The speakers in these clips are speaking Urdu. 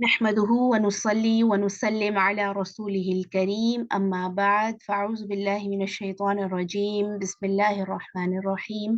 نحمده ونصلي ونسلم على رسوله الكريم أما بعد فأعوذ بالله من الشيطان الرجيم بسم الله الرحمن الرحيم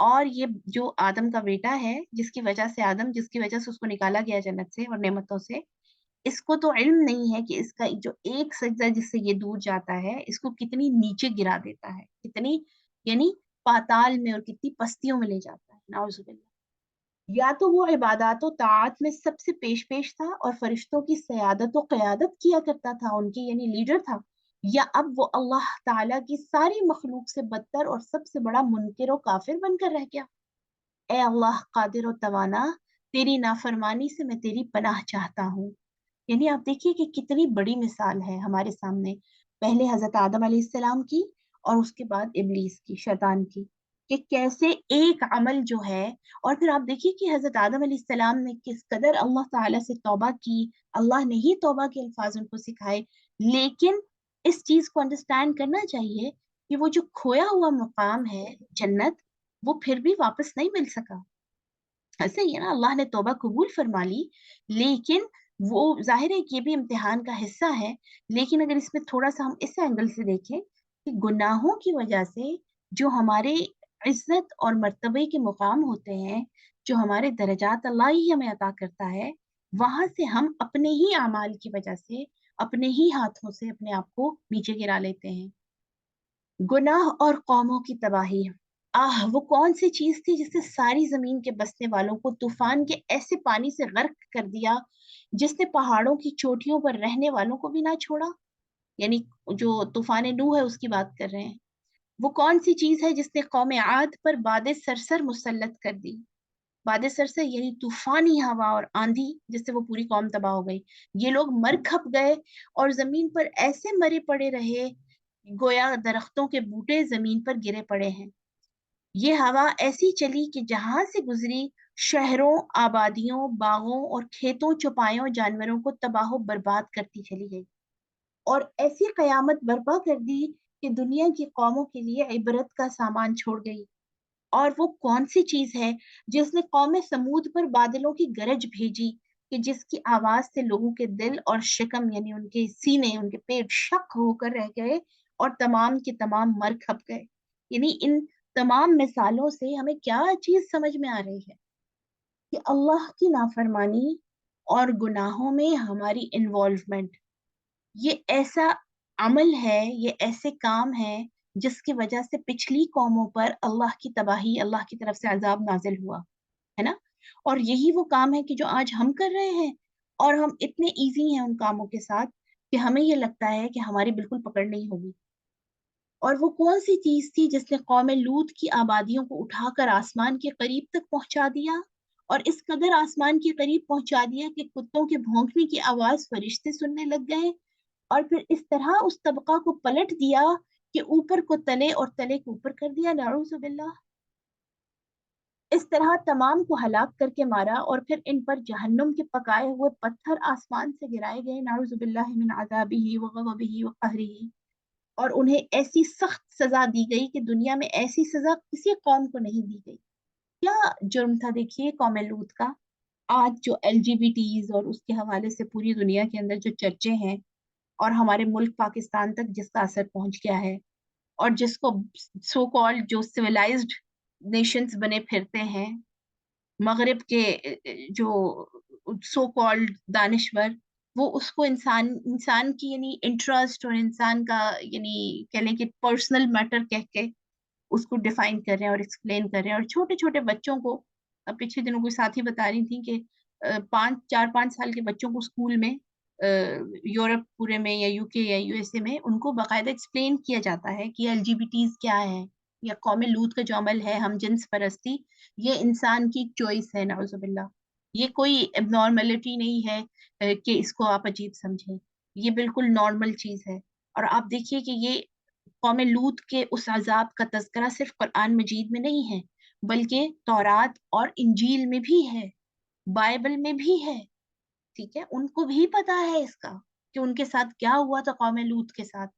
اور یہ جو آدم کا بیٹا ہے، جس کی وجہ سے اس کو نکالا گیا جنت سے اور نعمتوں سے، اس کو تو علم نہیں ہے کہ اس کا جو ایک سجدہ جس سے یہ دور جاتا ہے، اس کو کتنی نیچے گرا دیتا ہے، کتنی یعنی پاتال میں اور کتنی پستیوں میں لے جاتا ہے، نعوذ باللہ۔ یا تو وہ عبادات و طاعت میں سب سے پیش تھا اور فرشتوں کی سیادت و قیادت کیا کرتا تھا، ان کی یعنی لیڈر تھا، یا اب وہ اللہ تعالیٰ کی ساری مخلوق سے بدتر اور سب سے بڑا منکر و کافر بن کر رہ گیا۔ اے اللہ قادر و توانا، تیری نافرمانی سے میں تیری پناہ چاہتا ہوں۔ یعنی آپ دیکھیے کہ کتنی بڑی مثال ہے ہمارے سامنے، پہلے حضرت آدم علیہ السلام کی اور اس کے بعد ابلیس کی، شیطان کی، کہ کیسے ایک عمل جو ہے، اور پھر آپ دیکھیے کہ حضرت آدم علیہ السلام نے کس قدر اللہ تعالیٰ سے توبہ کی، اللہ نے ہی توبہ کے الفاظ ان کو سکھائے، لیکن اس چیز کو انڈرسٹینڈ کرنا چاہیے کہ وہ جو کھویا ہوا مقام ہے جنت، وہ پھر بھی واپس نہیں مل سکا۔ ایسے ہی ہے نا، اللہ نے توبہ قبول فرما لی، لیکن وہ ظاہر ہے کہ یہ بھی امتحان کا حصہ ہے، لیکن اگر اس میں تھوڑا سا ہم اس اینگل سے دیکھیں کہ گناہوں کی وجہ سے جو ہمارے عزت اور مرتبے کے مقام ہوتے ہیں، جو ہمارے درجات اللہ ہی ہمیں عطا کرتا ہے، وہاں سے ہم اپنے ہی اعمال کی وجہ سے اپنے ہی ہاتھوں سے اپنے آپ کو نیچے گرا لیتے ہیں۔ گناہ اور قوموں کی تباہی۔ وہ کون سی چیز تھی جس نے ساری زمین کے بسنے والوں کو طوفان کے ایسے پانی سے غرق کر دیا، جس نے پہاڑوں کی چوٹیوں پر رہنے والوں کو بھی نہ چھوڑا؟ یعنی جو طوفان نوح ہے اس کی بات کر رہے ہیں۔ وہ کون سی چیز ہے جس نے قوم عاد پر باد سرسر مسلط کر دی؟ باد سرسر یعنی طوفانی ہوا اور آندھی، جس سے وہ پوری قوم تباہ ہو گئی۔ یہ لوگ مر کھپ گئے اور زمین پر ایسے مرے پڑے رہے گویا درختوں کے بوٹے زمین پر گرے پڑے ہیں۔ یہ ہوا ایسی چلی کہ جہاں سے گزری شہروں، آبادیوں، باغوں اور کھیتوں، چوپایوں، جانوروں کو تباہ و برباد کرتی چلی گئی، اور ایسی قیامت برپا کر دی کہ دنیا کی قوموں کے لیے عبرت کا سامان چھوڑ گئی۔ اور وہ کون سی چیز ہے جس نے قوم سمود پر بادلوں کی گرج بھیجی کہ جس کی آواز سے لوگوں کے دل اور شکم یعنی ان کے سینے، ان کے پیٹ شک ہو کر رہ گئے اور تمام کے تمام مر کھپ گئے؟ یعنی ان تمام مثالوں سے ہمیں کیا چیز سمجھ میں آ رہی ہے کہ اللہ کی نافرمانی اور گناہوں میں ہماری انوالومنٹ، یہ ایسا عمل ہے، یہ ایسے کام ہے جس کی وجہ سے پچھلی قوموں پر اللہ کی تباہی، اللہ کی طرف سے عذاب نازل ہوا ہے نا۔ اور یہی وہ کام ہے کہ جو آج ہم کر رہے ہیں، اور ہم اتنے ایزی ہیں ان کاموں کے ساتھ کہ ہمیں یہ لگتا ہے کہ ہماری بالکل پکڑ نہیں ہوگی۔ اور وہ کون سی چیز تھی جس نے قوم لوط کی آبادیوں کو اٹھا کر آسمان کے قریب تک پہنچا دیا، اور اس قدر آسمان کے قریب پہنچا دیا کہ کتوں کے بھونکنے کی آواز فرشتے سننے لگ گئے، اور پھر اس طرح اس طبقہ کو پلٹ دیا کہ اوپر کو تلے اور تلے کو اوپر کر دیا، نعوذ باللہ۔ اس طرح تمام کو ہلاک کر کے مارا، اور پھر ان پر جہنم کے پکائے ہوئے پتھر آسمان سے گرائے گئے، نعوذ باللہ من عذابہ وغضبہ وقہرہ۔ اور انہیں ایسی سخت سزا دی گئی کہ دنیا میں ایسی سزا کسی قوم کو نہیں دی گئی۔ کیا جرم تھا دیکھیے قوم لوط کا۔ آج جو LGBTs اور اس کے حوالے سے پوری دنیا کے اندر جو چرچے ہیں، اور ہمارے ملک پاکستان تک جس کا اثر پہنچ گیا ہے، اور جس کو سو کالڈ جو سویلائزڈ نیشنز بنے پھرتے ہیں، مغرب کے جو سو کالڈ دانشور، وہ اس کو انسان کی یعنی انٹرسٹ اور انسان کا یعنی کہہ لیں کہ پرسنل میٹر کہہ کے اس کو ڈیفائن کر رہے ہیں اور ایکسپلین کر رہے ہیں، اور چھوٹے چھوٹے بچوں کو، اب پچھلے دنوں کوئی ساتھی بتا رہی تھی کہ 4-5 سال کے بچوں کو اسکول میں یورپ پورے میں یا UK یا USA میں ان کو باقاعدہ ایکسپلین کیا جاتا ہے کہ LGBTs کیا ہے، یا قوم لوط کا جو عمل ہے ہم جنس پرستی، یہ انسان کی چوائس ہے، نعوذ باللہ۔ یہ کوئی اب نارملٹی نہیں ہے کہ اس کو آپ عجیب سمجھیں، یہ بالکل نارمل چیز ہے۔ اور آپ دیکھیے کہ یہ قوم لوط کے اس عذاب کا تذکرہ صرف قرآن مجید میں نہیں ہے، بلکہ تورات اور انجیل میں بھی ہے، بائبل میں بھی ہے، ٹھیک ہے؟ ان کو بھی پتا ہے اس کا کہ ان کے ساتھ کیا ہوا تھا قوم لوط کے ساتھ۔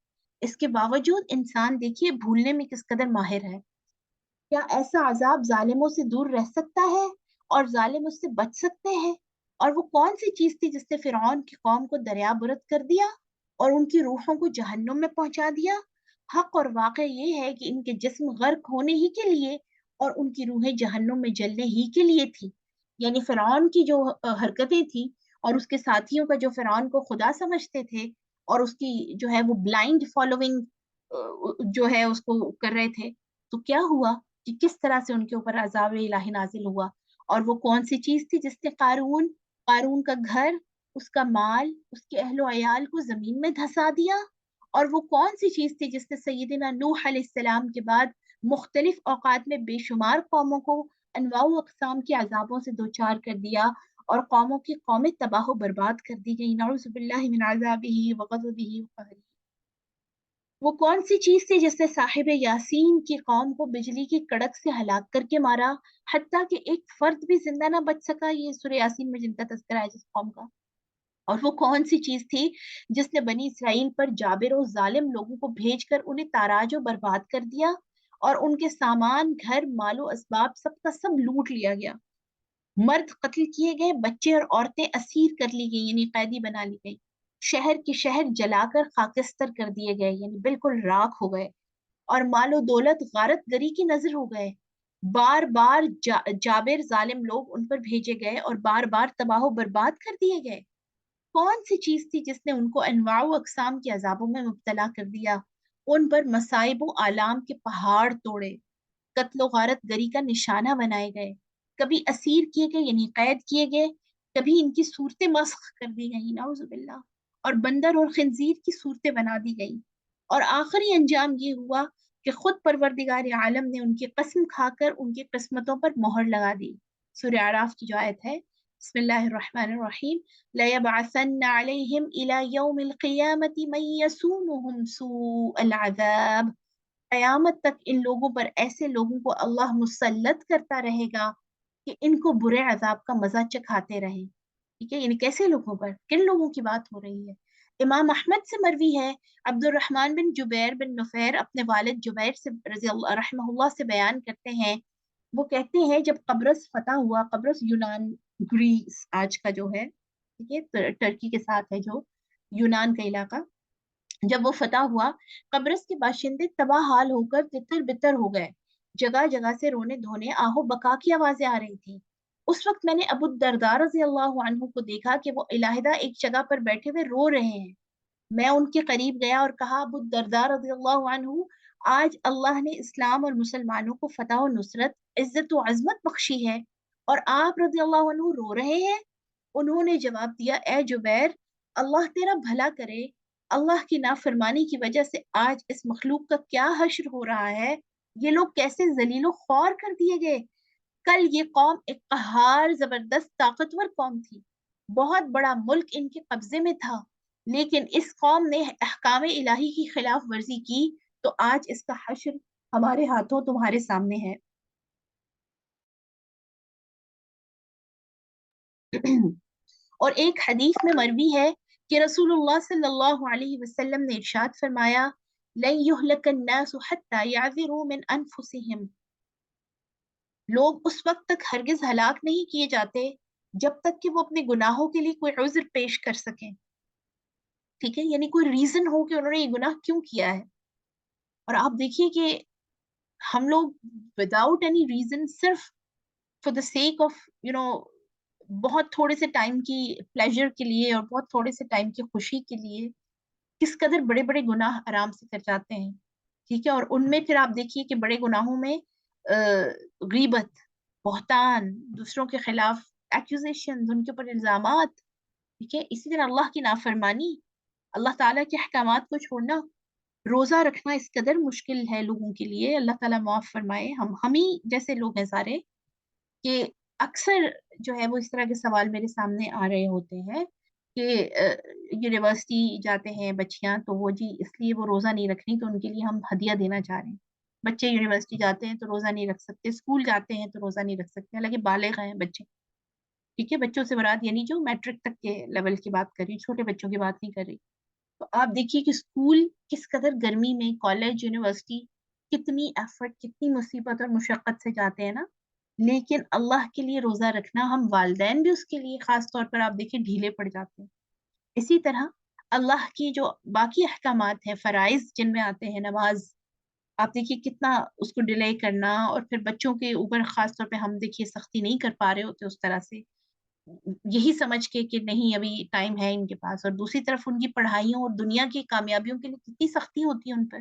اس کے باوجود انسان دیکھیے بھولنے میں کس قدر ماہر ہے۔ کیا ایسا عذاب ظالموں سے دور رہ سکتا ہے اور ظالم اس سے بچ سکتے ہیں؟ اور وہ کون سی چیز تھی جس نے فرعون کی قوم کو دریا برد کر دیا اور ان کی روحوں کو جہنم میں پہنچا دیا؟ حق اور واقع یہ ہے کہ ان کے جسم غرق ہونے ہی کے لیے اور ان کی روحیں جہنم میں جلنے ہی کے لیے تھی. یعنی فرعون کی جو حرکتیں تھی اور اس کے ساتھیوں کا جو فرعون کو خدا سمجھتے تھے اور اس کی جو ہے وہ بلائنڈ فالوئنگ جو ہے اس کو کر رہے تھے، تو کیا ہوا کہ کس طرح سے ان کے اوپر عذاب الہی نازل ہوا. اور وہ کون سی چیز تھی جس نے قارون کا گھر، اس کا مال، اس کے اہل و عیال کو زمین میں دھسا دیا. اور وہ کون سی چیز تھی جس نے سیدنا نوح علیہ السلام کے بعد مختلف اوقات میں بے شمار قوموں کو انواع و اقسام کے عذابوں سے دوچار کر دیا اور قوموں کی قومیں تباہ و برباد کر دی گئی. نعوذ باللہ من عذابہ وغضبہ وقہرہ. وہ کون سی چیز تھی جس نے صاحب یاسین کی قوم کو بجلی کی کڑک سے ہلاک کر کے مارا، حتیٰ کہ ایک فرد بھی زندہ نہ بچ سکا. یہ سورہ یاسین میں جن کا تذکرہ ہے جس قوم کا. اور وہ کون سی چیز تھی جس نے بنی اسرائیل پر جابر و ظالم لوگوں کو بھیج کر انہیں تاراج و برباد کر دیا اور ان کے سامان، گھر، مال و اسباب سب کا سب لوٹ لیا گیا. مرد قتل کیے گئے، بچے اور عورتیں اسیر کر لی گئی یعنی قیدی بنا لی گئی. شہر کے شہر جلا کر خاکستر کر دیے گئے یعنی بالکل راکھ ہو گئے. اور مال و دولت غارت گری کی نظر ہو گئے. بار بار جابر ظالم لوگ ان پر بھیجے گئے اور بار بار تباہ و برباد کر دیے گئے. کون سی چیز تھی جس نے ان کو انواع و اقسام کے عذابوں میں مبتلا کر دیا، ان پر مصائب و آلام کے پہاڑ توڑے، قتل و غارت گری کا نشانہ بنائے گئے، کبھی اسیر کیے گئے یعنی قید کیے گئے، کبھی ان کی صورتیں مسخ کر دی گئی نعوذ باللہ، اور بندر اور خنزیر کی صورتیں بنا دی گئی. اور آخری انجام یہ ہوا کہ خود پروردگار عالم نے ان کی قسم کھا کر ان کی قسمتوں پر مہر لگا دی. سورہ اعراف کی جو آیت ہے، بسم اللہ الرحمن الرحیم، لَيَبْعَثَنَّ عَلَيْهِمْ إِلَى يَوْمِ الْقِيَامَةِ مَنْ يَسُومُهُمْ سُوءَ الْعَذَابِ. قیامت تک ان لوگوں پر ایسے لوگوں کو اللہ مسلط کرتا رہے گا کہ ان کو برے عذاب کا مزہ چکھاتے رہیں. ٹھیک ہے، یعنی کیسے لوگوں پر، کن لوگوں کی بات ہو رہی ہے؟ امام احمد سے مروی ہے، عبد الرحمن بن جبیر بن نفیر اپنے والد جبیر سے رضی اللہ رحمہ اللہ سے بیان کرتے ہیں. وہ کہتے ہیں جب قبرص فتح ہوا، قبرص یونان، گریس آج کا جو ہے، ٹھیک ہے، ٹرکی کے ساتھ ہے جو یونان کا علاقہ، جب وہ فتح ہوا، قبرص کے باشندے تباہ حال ہو کر تتر بتر ہو گئے. جگہ جگہ سے رونے دھونے آہو بکا کی آوازیں آ رہی تھی. اس وقت میں نے ابو الدرداء رضی اللہ عنہ کو دیکھا کہ وہ علیحدہ ایک جگہ پر بیٹھے ہوئے رو رہے ہیں. میں ان کے قریب گیا اور کہا، ابو الدرداء رضی اللہ عنہ، آج اللہ نے اسلام اور مسلمانوں کو فتح و نصرت، عزت و عظمت بخشی ہے اور آپ رضی اللہ عنہ رو رہے ہیں. انہوں نے جواب دیا، اے جبیر، اللہ تیرا بھلا کرے، اللہ کی نافرمانی کی وجہ سے آج اس مخلوق کا کیا حشر ہو رہا ہے. یہ لوگ کیسے ذلیل و خوار کر دیے گئے. کل یہ قوم ایک قہار، زبردست طاقتور قوم تھی، بہت بڑا ملک ان کے قبضے میں تھا، لیکن اس قوم نے احکام الہی کی خلاف ورزی کی تو آج اس کا حشر ہمارے ہاتھوں تمہارے سامنے ہے. اور ایک حدیث میں مروی ہے کہ رسول اللہ صلی اللہ علیہ وسلم نے ارشاد فرمایا، لن يهلك الناس حتى يعذروا من انفسهم. لوگ اس وقت تک ہرگز ہلاک نہیں کیے جاتے جب تک کہ وہ اپنے گناہوں کے لیے کوئی عذر پیش کر سکیں. ٹھیک ہے، یعنی کوئی ریزن ہو کہ انہوں نے یہ گناہ کیوں کیا ہے. اور آپ دیکھیے کہ ہم لوگ وداؤٹ اینی ریزن، صرف فور دا سیک آف بہت تھوڑے سے ٹائم کی پلیجر کے لیے اور بہت تھوڑے سے ٹائم کی خوشی کے لیے کس قدر بڑے بڑے گناہ آرام سے کر جاتے ہیں. ٹھیک ہے، اور ان میں پھر آپ دیکھیے کہ بڑے گناہوں میں غیبت، بہتان، دوسروں کے خلاف ایکوزیشن، ان کے اوپر الزامات. ٹھیک ہے، اسی طرح اللہ کی نافرمانی، اللہ تعالیٰ کے احکامات کو چھوڑنا. روزہ رکھنا اس قدر مشکل ہے لوگوں کے لیے، اللہ تعالیٰ معاف فرمائے. ہم ہی جیسے لوگ ہیں سارے، کہ اکثر جو ہے وہ اس طرح کے سوال میرے سامنے آ رہے ہوتے ہیں کہ یونیورسٹی جاتے ہیں بچیاں تو وہ جی اس لیے وہ روزہ نہیں رکھ رہی تو ان کے لیے ہم ہدیہ دینا چاہ رہے ہیں. بچے یونیورسٹی جاتے ہیں تو روزہ نہیں رکھ سکتے، اسکول جاتے ہیں تو روزہ نہیں رکھ سکتے، حالانکہ بالغ ہیں بچے. ٹھیک ہے، بچوں سے مراد یعنی جو میٹرک تک کے لیول کی بات کر رہی، چھوٹے بچوں کی بات نہیں کر رہی. تو آپ دیکھیے کہ اسکول کس قدر گرمی میں، کالج، یونیورسٹی کتنی ایفرٹ، کتنی مصیبت اور مشقت سے جاتے ہیں نا. لیکن اللہ کے لیے روزہ رکھنا، ہم والدین بھی اس کے لیے خاص طور پر آپ دیکھیں ڈھیلے پڑ جاتے ہیں. اسی طرح اللہ کی جو باقی احکامات ہیں، فرائض جن میں آتے ہیں، نماز، آپ دیکھیے کتنا اس کو ڈیلے کرنا، اور پھر بچوں کے اوپر خاص طور پہ ہم دیکھیے سختی نہیں کر پا رہے ہوتے اس طرح سے، یہی سمجھ کے کہ نہیں ابھی ٹائم ہے ان کے پاس، اور دوسری طرف ان کی پڑھائیوں اور دنیا کی کامیابیوں کے لیے کتنی سختی ہوتی ہے ان پر.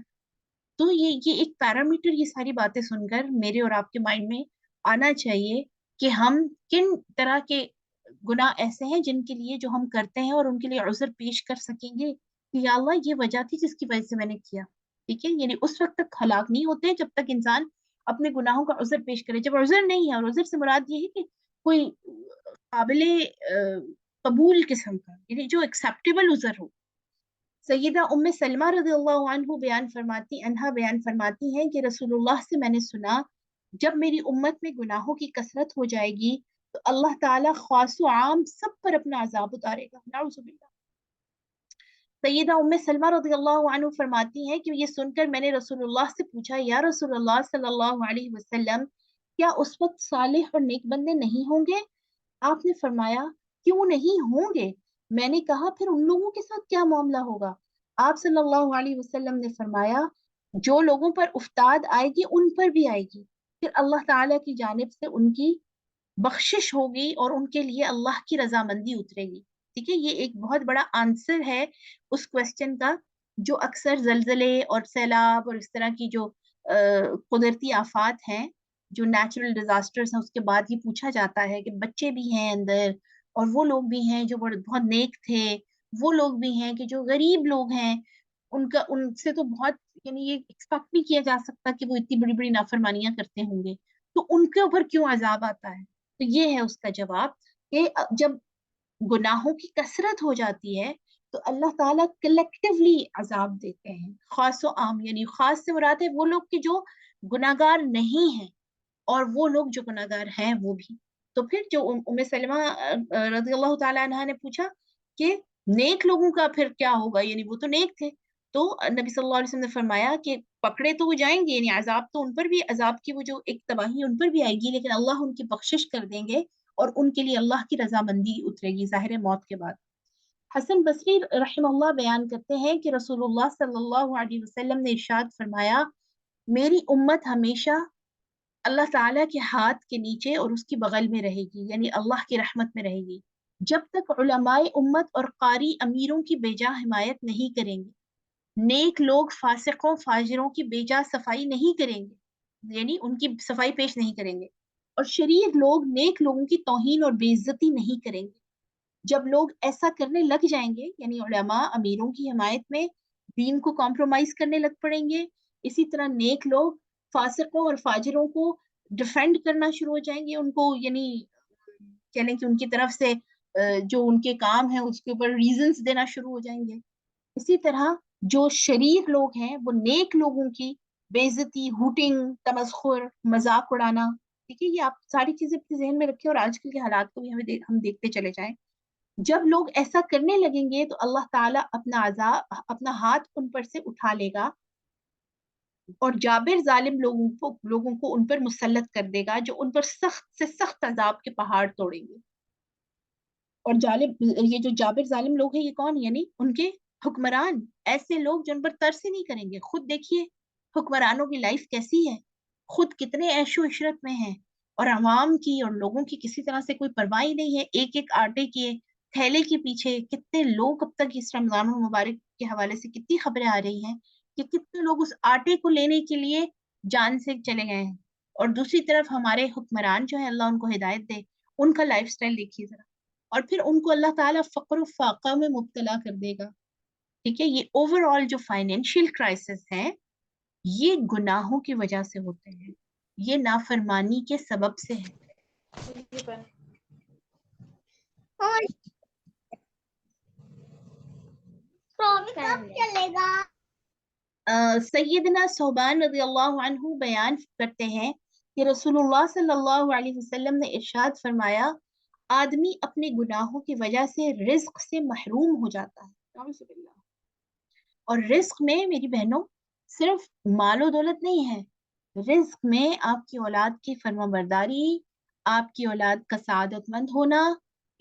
تو یہ ایک پیرامیٹر، یہ ساری باتیں سن کر میرے اور آپ کے مائنڈ میں آنا چاہیے کہ ہم کن طرح کے گناہ ایسے ہیں جن کے لیے جو ہم کرتے ہیں اور ان کے لیے عذر پیش کر سکیں گے کہ یا اللہ یہ وجہ تھی جس کی وجہ سے میں نے کیا. ٹھیک ہے، یعنی اس وقت تک ہلاک نہیں ہوتے جب تک انسان اپنے گناہوں کا عذر پیش کرے. جب عذر نہیں ہے، اور عذر سے مراد یہ ہے کہ کوئی قابل قبول قسم کا، یعنی جو ایکسیپٹیبل عذر ہو. سیدہ ام سلمہ رضی اللہ عنہا بیان فرماتی ہیں کہ رسول اللہ سے میں نے سنا، جب میری امت میں گناہوں کی کثرت ہو جائے گی تو اللہ تعالیٰ خاص و عام سب پر اپنا عذاب اتارے گا. نعوذ باللہ. سیدہ ام سلمہ رضی اللہ عنہ فرماتی ہیں کہ یہ سن کر میں نے رسول اللہ سے پوچھا، یا رسول اللہ صلی اللہ علیہ وسلم، کیا اس وقت صالح اور نیک بندے نہیں ہوں گے؟ آپ نے فرمایا، کیوں نہیں ہوں گے؟ میں نے کہا، پھر ان لوگوں کے ساتھ کیا معاملہ ہوگا؟ آپ صلی اللہ علیہ وسلم نے فرمایا، جو لوگوں پر افتاد آئے گی ان پر بھی آئے گی، پھر اللہ تعالیٰ کی جانب سے ان کی بخشش ہوگی اور ان کے لیے اللہ کی رضامندی اترے گی. ٹھیک ہے، یہ ایک بہت بڑا آنسر ہے اس کوشچن کا، جو اکثر زلزلے اور سیلاب اور اس طرح کی جو قدرتی آفات ہیں، جو نیچرل ڈیزاسٹرز ہیں، اس کے بعد یہ پوچھا جاتا ہے کہ بچے بھی ہیں اندر، اور وہ لوگ بھی ہیں جو بہت نیک تھے، وہ لوگ بھی ہیں کہ جو غریب لوگ ہیں، ان سے تو بہت، یعنی یہ ایکسپیکٹ نہیں کیا جا سکتا کہ وہ اتنی بڑی بڑی نافرمانیاں کرتے ہوں گے، تو ان کے اوپر کیوں عذاب آتا ہے؟ تو یہ ہے اس کا جواب کہ جب گناہوں کی کثرت ہو جاتی ہے تو اللہ تعالیٰ کلیکٹیولی عذاب دیتے ہیں، خاص و عام. یعنی خاص سے مراد ہے وہ لوگ کہ جو گناہگار نہیں ہیں، اور وہ لوگ جو گناہگار ہیں وہ بھی. تو پھر جو ام سلمہ رضی اللہ تعالی عنہا نے پوچھا کہ نیک لوگوں کا پھر کیا ہوگا، یعنی وہ تو نیک تھے. تو نبی صلی اللہ علیہ وسلم نے فرمایا کہ پکڑے تو وہ جائیں گے، یعنی عذاب تو ان پر بھی، عذاب کی وہ جو ایک تباہی ان پر بھی آئے گی، لیکن اللہ ان کی بخشش کر دیں گے اور ان کے لیے اللہ کی رضامندی اترے گی ظاہر موت کے بعد. حسن بصری رحم اللہ بیان کرتے ہیں کہ رسول اللہ صلی اللہ علیہ وسلم نے ارشاد فرمایا، میری امت ہمیشہ اللہ تعالیٰ کے ہاتھ کے نیچے اور اس کی بغل میں رہے گی، یعنی اللہ کی رحمت میں رہے گی، جب تک علماء امت اور قاری امیروں کی بے جا حمایت نہیں کریں گے، نیک لوگ فاسقوں فاجروں کی بے جا صفائی نہیں کریں گے، یعنی ان کی صفائی پیش نہیں کریں گے، اور شریر لوگ نیک لوگوں کی توہین اور بے عزتی نہیں کریں گے. جب لوگ ایسا کرنے لگ جائیں گے، یعنی علماء امیروں کی حمایت میں دین کو کمپرومائز کرنے لگ پڑیں گے، اسی طرح نیک لوگ فاسقوں اور فاجروں کو ڈیفینڈ کرنا شروع ہو جائیں گے، ان کو یعنی کہہ لیں کہ ان کی طرف سے جو ان کے کام ہیں اس کے اوپر ریزنز دینا شروع ہو جائیں گے. اسی طرح جو شریر لوگ ہیں وہ نیک لوگوں کی بے عزتی، ہوٹنگ، تمسخر، مذاق اڑانا. ٹھیک ہے، یہ آپ ساری چیزیں اپنے ذہن میں رکھیں اور آج کل کے حالات کو بھی ہم دیکھتے چلے جائیں. جب لوگ ایسا کرنے لگیں گے تو اللہ تعالیٰ اپنا عذاب، اپنا ہاتھ ان پر سے اٹھا لے گا اور جابر ظالم لوگوں کو ان پر مسلط کر دے گا، جو ان پر سخت سے سخت عذاب کے پہاڑ توڑیں گے. اور یہ جو جابر ظالم لوگ ہیں یہ کون؟ یعنی ان کے حکمران، ایسے لوگ جو ان پر ترس ہی نہیں کریں گے. خود دیکھیے حکمرانوں کی لائف کیسی ہے، خود کتنے عیش و عشرت میں ہیں، اور عوام کی اور لوگوں کی کسی طرح سے کوئی پرواہ ہی نہیں ہے. ایک ایک آٹے کے تھیلے کے پیچھے کتنے لوگ، اب تک اس رمضان المبارک کے حوالے سے کتنی خبریں آ رہی ہیں کہ کتنے لوگ اس آٹے کو لینے کے لیے جان سے چلے گئے ہیں. اور دوسری طرف ہمارے حکمران جو ہے، اللہ ان کو ہدایت دے، ان کا لائف سٹائل دیکھیے ذرا، اور پھر ان کو اللہ تعالیٰ فقر و فاقہ میں مبتلا کر دے گا. ٹھیک ہے، یہ اوور آل جو فائنینشیل کرائسس ہیں یہ گناہوں کی وجہ سے ہوتے ہیں، یہ نافرمانی کے سبب سے ہے. سیدنا صوبان رضی اللہ عنہ بیان کرتے ہیں کہ رسول اللہ صلی اللہ علیہ وسلم نے ارشاد فرمایا، آدمی اپنے گناہوں کی وجہ سے رزق سے محروم ہو جاتا ہے. اور رزق میں میری بہنوں صرف مال و دولت نہیں ہے، رزق میں آپ کی اولاد کی فرما برداری، آپ کی اولاد کا سعادت مند ہونا،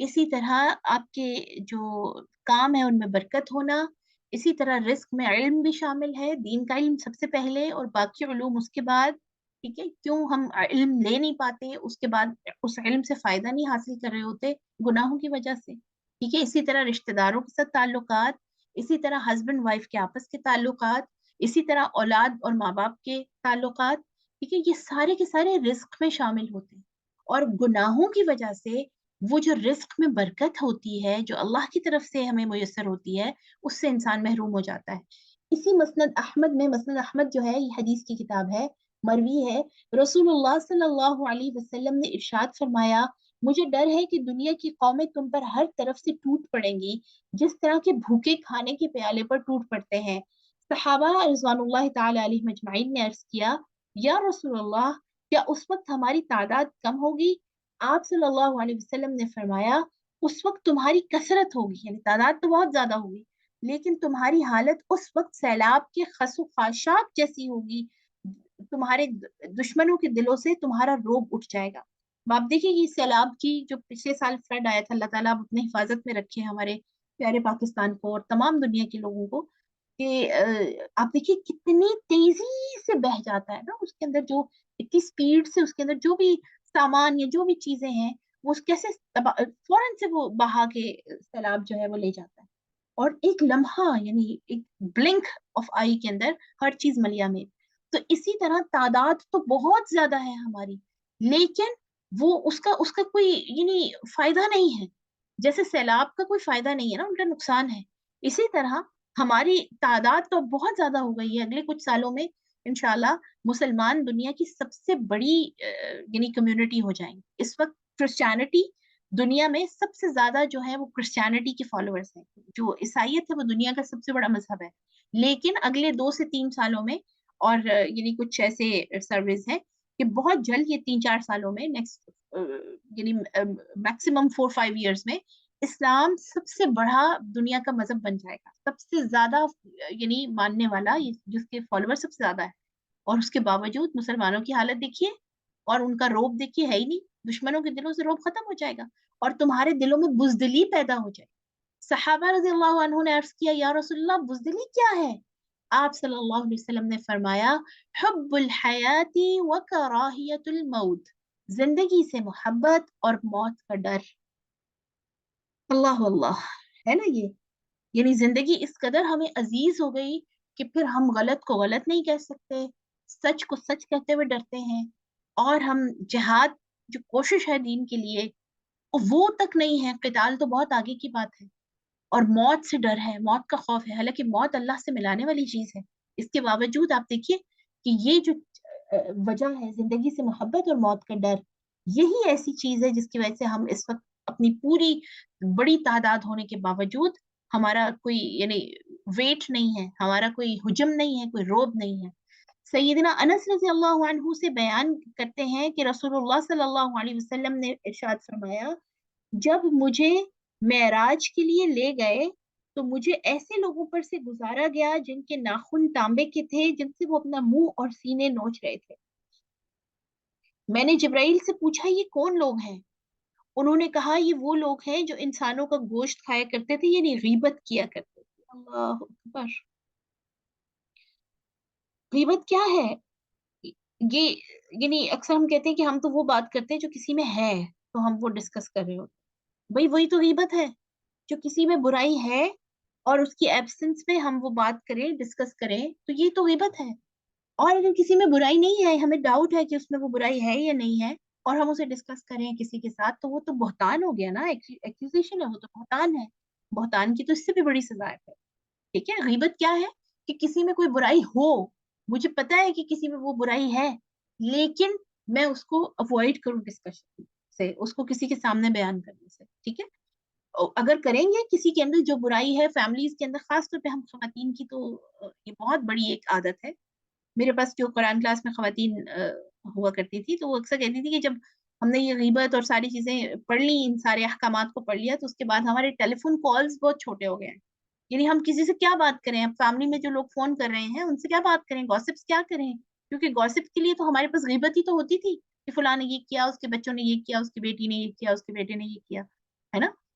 اسی طرح آپ کے جو کام ہے ان میں برکت ہونا، اسی طرح رزق میں علم بھی شامل ہے، دین کا علم سب سے پہلے اور باقی علوم اس کے بعد، ٹھیک ہے؟ کیوں ہم علم لے نہیں پاتے، اس کے بعد اس علم سے فائدہ نہیں حاصل کر رہے ہوتے؟ گناہوں کی وجہ سے، ٹھیک ہے؟ اسی طرح رشتہ داروں کے ساتھ تعلقات، اسی طرح ہسبینڈ وائف کے آپس کے تعلقات، اسی طرح اولاد اور ماں باپ کے تعلقات، ٹھیک ہے؟ یہ سارے کے سارے رزق میں شامل ہوتے ہیں، اور گناہوں کی وجہ سے وہ جو رزق میں برکت ہوتی ہے جو اللہ کی طرف سے ہمیں میسر ہوتی ہے، اس سے انسان محروم ہو جاتا ہے۔ اسی مسند احمد میں، مسند احمد جو ہے یہ حدیث کی کتاب ہے، مروی ہے، رسول اللہ صلی اللہ علیہ وسلم نے ارشاد فرمایا، مجھے ڈر ہے کہ دنیا کی قومیں تم پر ہر طرف سے ٹوٹ پڑیں گی جس طرح کے بھوکے کھانے کے پیالے پر ٹوٹ پڑتے ہیں۔ صحابہ رضوان اللہ تعالی علیہ مجمعین نے عرض کیا، یا رسول اللہ، کیا اس وقت ہماری تعداد کم ہوگی؟ آپ صلی اللہ علیہ وسلم نے فرمایا، اس وقت تمہاری کثرت ہوگی، یعنی تعداد تو بہت زیادہ ہوگی، لیکن تمہاری حالت اس وقت سیلاب کے خس و خاشاک جیسی ہوگی، تمہارے دشمنوں کے دلوں سے تمہارا روب اٹھ جائے گا۔ آپ دیکھیں یہ سیلاب کی جو پچھلے سال فلڈ آیا تھا، اللہ تعالیٰ آپ اپنی حفاظت میں رکھے ہمارے پیارے پاکستان کو اور تمام دنیا کے لوگوں کو، کہ آپ دیکھیے کتنی تیزی سے بہہ جاتا ہے نا، اس کے اندر جو اتنی سپیڈ سے اس کے اندر جو بھی سامان یا جو بھی چیزیں ہیں وہ کیسے فوراً سے وہ بہا کے سیلاب جو ہے وہ لے جاتا ہے، اور ایک لمحہ یعنی ایک بلنک آف آئی کے اندر ہر چیز ملیا میں۔ تو اسی طرح تعداد تو بہت زیادہ ہے ہماری، لیکن وہ اس کا کوئی یعنی فائدہ نہیں ہے، جیسے سیلاب کا کوئی فائدہ نہیں ہے نا، الٹا نقصان ہے۔ اسی طرح ہماری تعداد تو بہت زیادہ ہو گئی ہے، اگلے کچھ سالوں میں انشاءاللہ مسلمان دنیا کی سب سے بڑی یعنی کمیونٹی ہو جائیں گے۔ اس وقت کرسچینٹی دنیا میں سب سے زیادہ جو ہے وہ کرسچینٹی کے فالوورز ہیں، جو عیسائیت ہے وہ دنیا کا سب سے بڑا مذہب ہے، لیکن اگلے 2 سے 3 سالوں میں، اور یعنی کچھ ایسے سرویز ہیں کہ بہت جلد، یہ 3 4 سالوں میں، نیکسٹ یعنی میکسیمم 4 5 ایئرس میں، اسلام سب سے بڑا دنیا کا مذہب بن جائے گا، سب سے زیادہ یعنی ماننے والا، جس کے فالوور سب سے زیادہ ہے، اور اس کے باوجود مسلمانوں کی حالت دیکھیے، اور ان کا روب دیکھیے، ہے ہی نہیں، دشمنوں کے دلوں سے روب ختم ہو جائے گا، اور تمہارے دلوں میں بزدلی پیدا ہو جائے۔ صحابہ رضی اللہ عنہ نے عرض کیا، یا رسول اللہ بزدلی کیا ہے؟ آپ صلی اللہ علیہ وسلم نے فرمایا، حب الحیات و کراہیت الموت، زندگی سے محبت اور موت کا ڈر۔ اللہ اللہ، ہے نا یہ؟ یعنی زندگی اس قدر ہمیں عزیز ہو گئی کہ پھر ہم غلط کو غلط نہیں کہہ سکتے، سچ کو سچ کہتے ہوئے ڈرتے ہیں، اور ہم جہاد جو کوشش ہے دین کے لیے وہ تک نہیں ہے، قتال تو بہت آگے کی بات ہے، اور موت سے ڈر ہے، موت کا خوف ہے، حالانکہ موت اللہ سے ملانے والی چیز ہے، اس کے باوجود آپ دیکھیے کہ یہ جو وجہ ہے زندگی سے محبت اور موت کا ڈر، یہی ایسی چیز ہے جس کی وجہ سے ہم اس وقت اپنی پوری بڑی تعداد ہونے کے باوجود ہمارا کوئی یعنی ویٹ نہیں ہے، ہمارا کوئی حجم نہیں ہے، کوئی روب نہیں ہے۔ سیدنا انس رضی اللہ عنہ سے بیان کرتے ہیں کہ رسول اللہ صلی اللہ علیہ وسلم نے ارشاد فرمایا، جب مجھے معراج کے لیے لے گئے تو مجھے ایسے لوگوں پر سے گزارا گیا جن کے ناخن تانبے کے تھے، جن سے وہ اپنا منہ اور سینے نوچ رہے تھے۔ میں نے جبرائیل سے پوچھا، یہ کون لوگ ہیں؟ انہوں نے کہا، یہ وہ لوگ ہیں جو انسانوں کا گوشت کھایا کرتے تھے، یعنی غیبت کیا کرتے تھے۔ اللہ اکبر! غیبت کیا ہے؟ یہ یعنی اکثر ہم کہتے ہیں کہ ہم تو وہ بات کرتے ہیں جو کسی میں ہے تو ہم وہ ڈسکس کر رہے ہوتے ہیں، بھائی وہی تو غیبت ہے، جو کسی میں برائی ہے اور اس کی ایبسنس میں ہم وہ بات کریں، ڈسکس کریں، تو یہ تو غیبت ہے۔ اور اگر کسی میں برائی نہیں ہے، ہمیں ڈاؤٹ ہے کہ اس میں وہ برائی ہے یا نہیں ہے، اور ہم اسے ڈسکس کریں کسی کے ساتھ، تو وہ تو بہتان ہو گیا نا، ایکوزیشن ہے، وہ تو بہتان ہے، بہتان کی تو اس سے بھی بڑی سزا ہے۔ ٹھیک ہے؟ غیبت کیا ہے؟ کہ کسی میں کوئی برائی ہو، مجھے پتا ہے کہ کسی میں وہ برائی ہے، لیکن میں اس کو اوائڈ کروں ڈسکشن سے، اس کو کسی کے سامنے بیان کرنے سے، ٹھیک ہے؟ اگر کریں گے کسی کے اندر جو برائی ہے فیملیز کے اندر، خاص طور پہ ہم خواتین کی تو یہ بہت بڑی ایک عادت ہے۔ میرے پاس جو قرآن کلاس میں خواتین ہوا کرتی تھی تو وہ اکثر کہتی تھی کہ جب ہم نے یہ غیبت اور ساری چیزیں پڑھ لی، ان سارے احکامات کو پڑھ لیا، تو اس کے بعد ہمارے ٹیلی فون کالز بہت چھوٹے ہو گئے ہیں، یعنی ہم کسی سے کیا بات کریں، اب فیملی میں جو لوگ فون کر رہے ہیں ان سے کیا بات کریں، گوسپس کیا کریں، کیونکہ گوسپ کے لیے تو ہمارے پاس غیبت ہی تو ہوتی تھی کہ فلاں نے یہ کیا، اس کے بچوں نے یہ کیا، اس کی بیٹی نے یہ کیا، اس کے بیٹے نے یہ کیا، ہے نا؟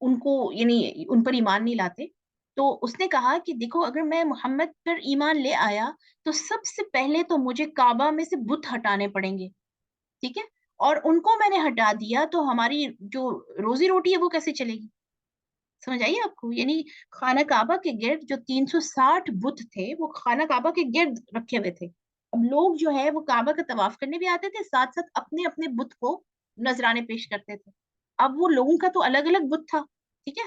ان کو یعنی ان پر ایمان نہیں لاتے. تو اس نے کہا کہ دیکھو اگر میں محمد پر ایمان لے آیا تو سب سے پہلے تو مجھے کعبہ میں سے بت ہٹانے پڑیں گے. ٹھیک ہے. اور ان کو میں نے ہٹا دیا تو ہماری جو روزی روٹی ہے وہ کیسے چلے گی؟ سمجھ آئیے آپ کو؟ یعنی خانہ کعبہ کے گرد جو 360 بت تھے وہ خانہ کعبہ کے گرد رکھے ہوئے تھے. اب لوگ جو ہے وہ کعبہ کا طواف کرنے بھی آتے تھے، ساتھ ساتھ اپنے اپنے بت کو نذرانے پیش کرتے تھے. اب وہ لوگوں کا تو الگ الگ بت تھا. ٹھیک ہے.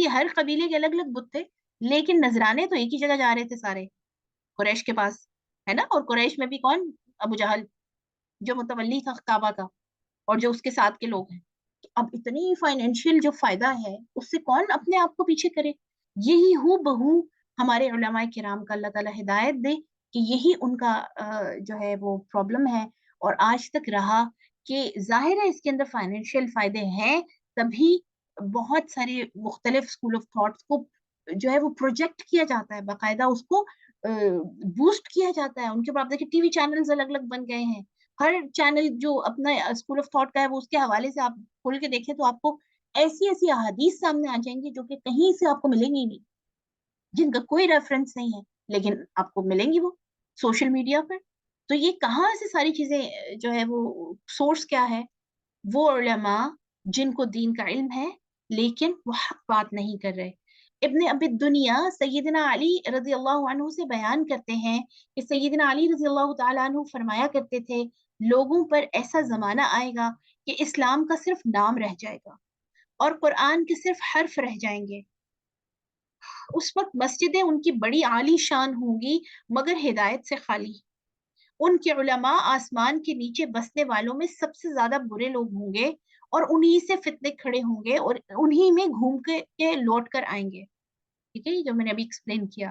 ہر قبیلے کے الگ الگ بت تھے، لیکن نذرانے تو ایک ہی جگہ جا رہے تھے سارے، قریش کے پاس. ہے نا؟ اور قریش میں بھی کون؟ ابو جہل، جو متولی تھا کعبہ کا، اور جو اس کے ساتھ کے لوگ ہیں. اب اتنی فائنینشیل جو فائدہ ہے اس سے کون اپنے آپ کو پیچھے کرے؟ یہی ہو بہو ہمارے علماء کرام کا اللہ تعالیٰ ہدایت دے کہ یہی ان کا جو ہے وہ پرابلم ہے، اور آج تک رہا. کہ ظاہر ہے اس کے اندر فائنینشیل فائدے ہیں، تبھی بہت سارے مختلف اسکول آف تھاٹس کو جو ہے وہ پروجیکٹ کیا جاتا ہے، باقاعدہ اس کو بوسٹ کیا جاتا ہے. ان کے بعد دیکھیں ٹی وی چینلز الگ الگ بن گئے ہیں. ہر چینل جو اپنا اسکول آف تھاٹ کا ہے وہ اس کے حوالے سے آپ کھول کے دیکھیں تو آپ کو ایسی ایسی احادیث سامنے آ جائیں گی جو کہ کہیں سے آپ کو ملیں گی نہیں، جن کا کوئی ریفرنس نہیں ہے، لیکن آپ کو ملیں گی وہ سوشل میڈیا پر. تو یہ کہاں سے ساری چیزیں جو ہے وہ سورس کیا ہے؟ وہ علماء جن کو دین کا علم ہے لیکن وہ حق بات نہیں کر رہے. ابن ابی دنیا سیدنا علی رضی اللہ عنہ سے بیان کرتے ہیں کہ سیدنا علی رضی اللہ تعالیٰ عنہ فرمایا کرتے تھے لوگوں پر ایسا زمانہ آئے گا کہ اسلام کا صرف نام رہ جائے گا اور قرآن کے صرف حرف رہ جائیں گے. اس وقت مسجدیں ان کی بڑی عالی شان ہوں گی مگر ہدایت سے خالی. ان کے علماء آسمان کے نیچے بسنے والوں میں سب سے زیادہ برے لوگ ہوں گے اور انہی سے فتنے کھڑے ہوں گے اور انہی میں گھوم کے لوٹ کر آئیں گے. ٹھیک ہے. جو میں نے ابھی ایکسپلین کیا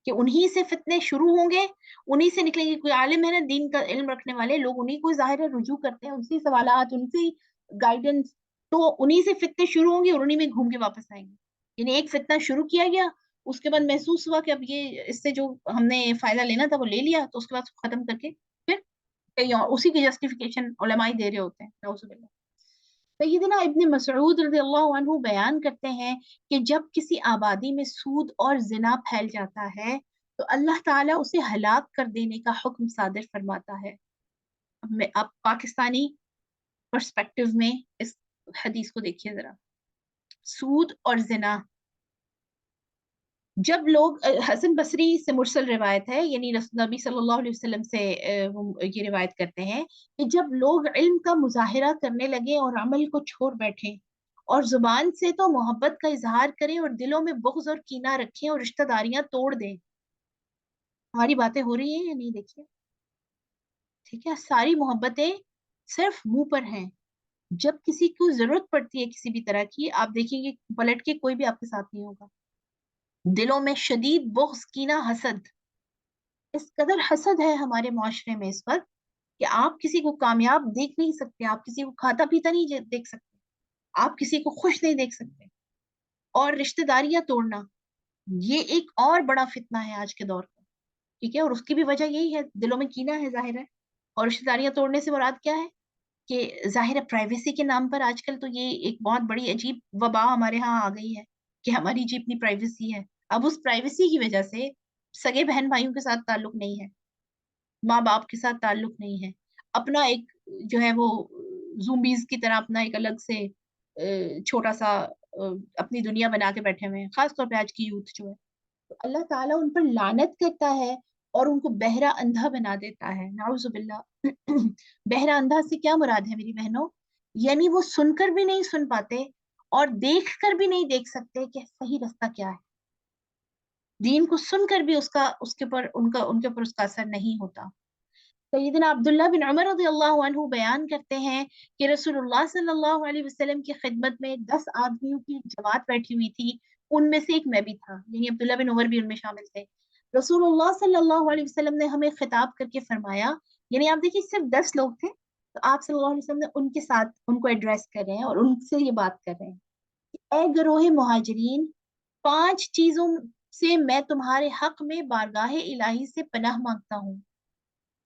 کہ انہی سے فتنے شروع ہوں گے، انہی سے نکلیں گے. کوئی عالم ہے نا دین کا علم رکھنے والے لوگ انہی کو ظاہر ہے رجوع کرتے ہیں، ان سے سوالات، ان سے گائیڈنس. تو انہی سے فتنے شروع ہوں گے اور انہی میں گھوم کے واپس آئیں گے. یعنی ایک فتنہ شروع کیا گیا، اس کے بعد محسوس ہوا کہ اب یہ اس سے جو ہم نے فائدہ لینا تھا وہ لے لیا، تو اس کے بعد ختم کر کے پھر کہیں اور اسی کی جسٹیفیکیشن علماء ہی دے رہے ہوتے ہیں. نعوذ باللہ. سیدنا ابن مسعود رضی اللہ عنہ بیان کرتے ہیں کہ جب کسی آبادی میں سود اور زنا پھیل جاتا ہے تو اللہ تعالیٰ اسے ہلاک کر دینے کا حکم صادر فرماتا ہے. آپ پاکستانی پرسپیکٹو میں اس حدیث کو دیکھیے ذرا. سود اور زنا، جب لوگ حسن بصری سے مرسل روایت ہے، یعنی نبی صلی اللہ علیہ وسلم سے وہ یہ روایت کرتے ہیں کہ جب لوگ علم کا مظاہرہ کرنے لگے اور عمل کو چھوڑ بیٹھے اور زبان سے تو محبت کا اظہار کریں اور دلوں میں بغض اور کینہ رکھیں اور رشتہ داریاں توڑ دیں. ہماری باتیں ہو رہی ہیں یا نہیں؟ دیکھیے. ٹھیک ہے. ساری محبتیں صرف منہ پر ہیں، جب کسی کو ضرورت پڑتی ہے کسی بھی طرح کی، آپ دیکھیں گے پلٹ کے کوئی بھی آپ کے ساتھ نہیں ہوگا. دلوں میں شدید بغض، کینہ، حسد. اس قدر حسد ہے ہمارے معاشرے میں اس وقت کہ آپ کسی کو کامیاب دیکھ نہیں سکتے، آپ کسی کو کھاتا پیتا نہیں دیکھ سکتے، آپ کسی کو خوش نہیں دیکھ سکتے. اور رشتہ داریاں توڑنا یہ ایک اور بڑا فتنہ ہے آج کے دور کا. ٹھیک ہے. اور اس کی بھی وجہ یہی ہے، دلوں میں کینہ ہے ظاہر ہے. اور رشتہ داریاں توڑنے سے مراد کیا ہے؟ کہ ظاہر ہے پرائیویسی کے نام پر آج کل تو یہ ایک بہت بڑی عجیب وبا ہمارے ہاں آ گئی ہے کہ ہماری جی اپنی پرائیویسی ہے. اب اس پرائیویسی کی وجہ سے سگے بہن بھائیوں کے ساتھ تعلق نہیں ہے، ماں باپ کے ساتھ تعلق نہیں ہے، اپنا ایک جو ہے وہ زومبیز کی طرح اپنا ایک الگ سے چھوٹا سا اپنی دنیا بنا کے بیٹھے ہوئے ہیں، خاص طور پہ آج کی یوتھ جو ہے. تو اللہ تعالیٰ ان پر لعنت کرتا ہے اور ان کو بہرا اندھا بنا دیتا ہے. نعوذ باللہ. بہرا اندھا سے کیا مراد ہے میری بہنوں؟ یعنی وہ سن کر بھی نہیں سن پاتے اور دیکھ کر بھی نہیں دیکھ سکتے کہ صحیح رستہ کیا ہے. دین کو سن کر بھی اس کے اوپر ان کے اوپر اس کا اثر نہیں ہوتا. سیدنا عبداللہ بن عمر رضی اللہ عنہ بیان کرتے ہیں کہ رسول اللہ صلی اللہ علیہ وسلم کی خدمت میں 10 آدمیوں کی جماعت بیٹھی ہوئی تھی، ان میں سے ایک میں بھی تھا، یعنی عبداللہ بن عمر بھی ان میں شامل تھے. رسول اللہ صلی اللہ علیہ وسلم نے ہمیں خطاب کر کے فرمایا، یعنی آپ دیکھیے صرف 10 لوگ تھے تو آپ صلی اللہ علیہ وسلم نے ان کے ساتھ ان کو ایڈریس کر رہے ہیں اور ان سے یہ بات کر رہے ہیں. اے گروہ مہاجرین، 5 چیزوں سے میں تمہارے حق میں بارگاہ الہی سے پناہ مانگتا ہوں.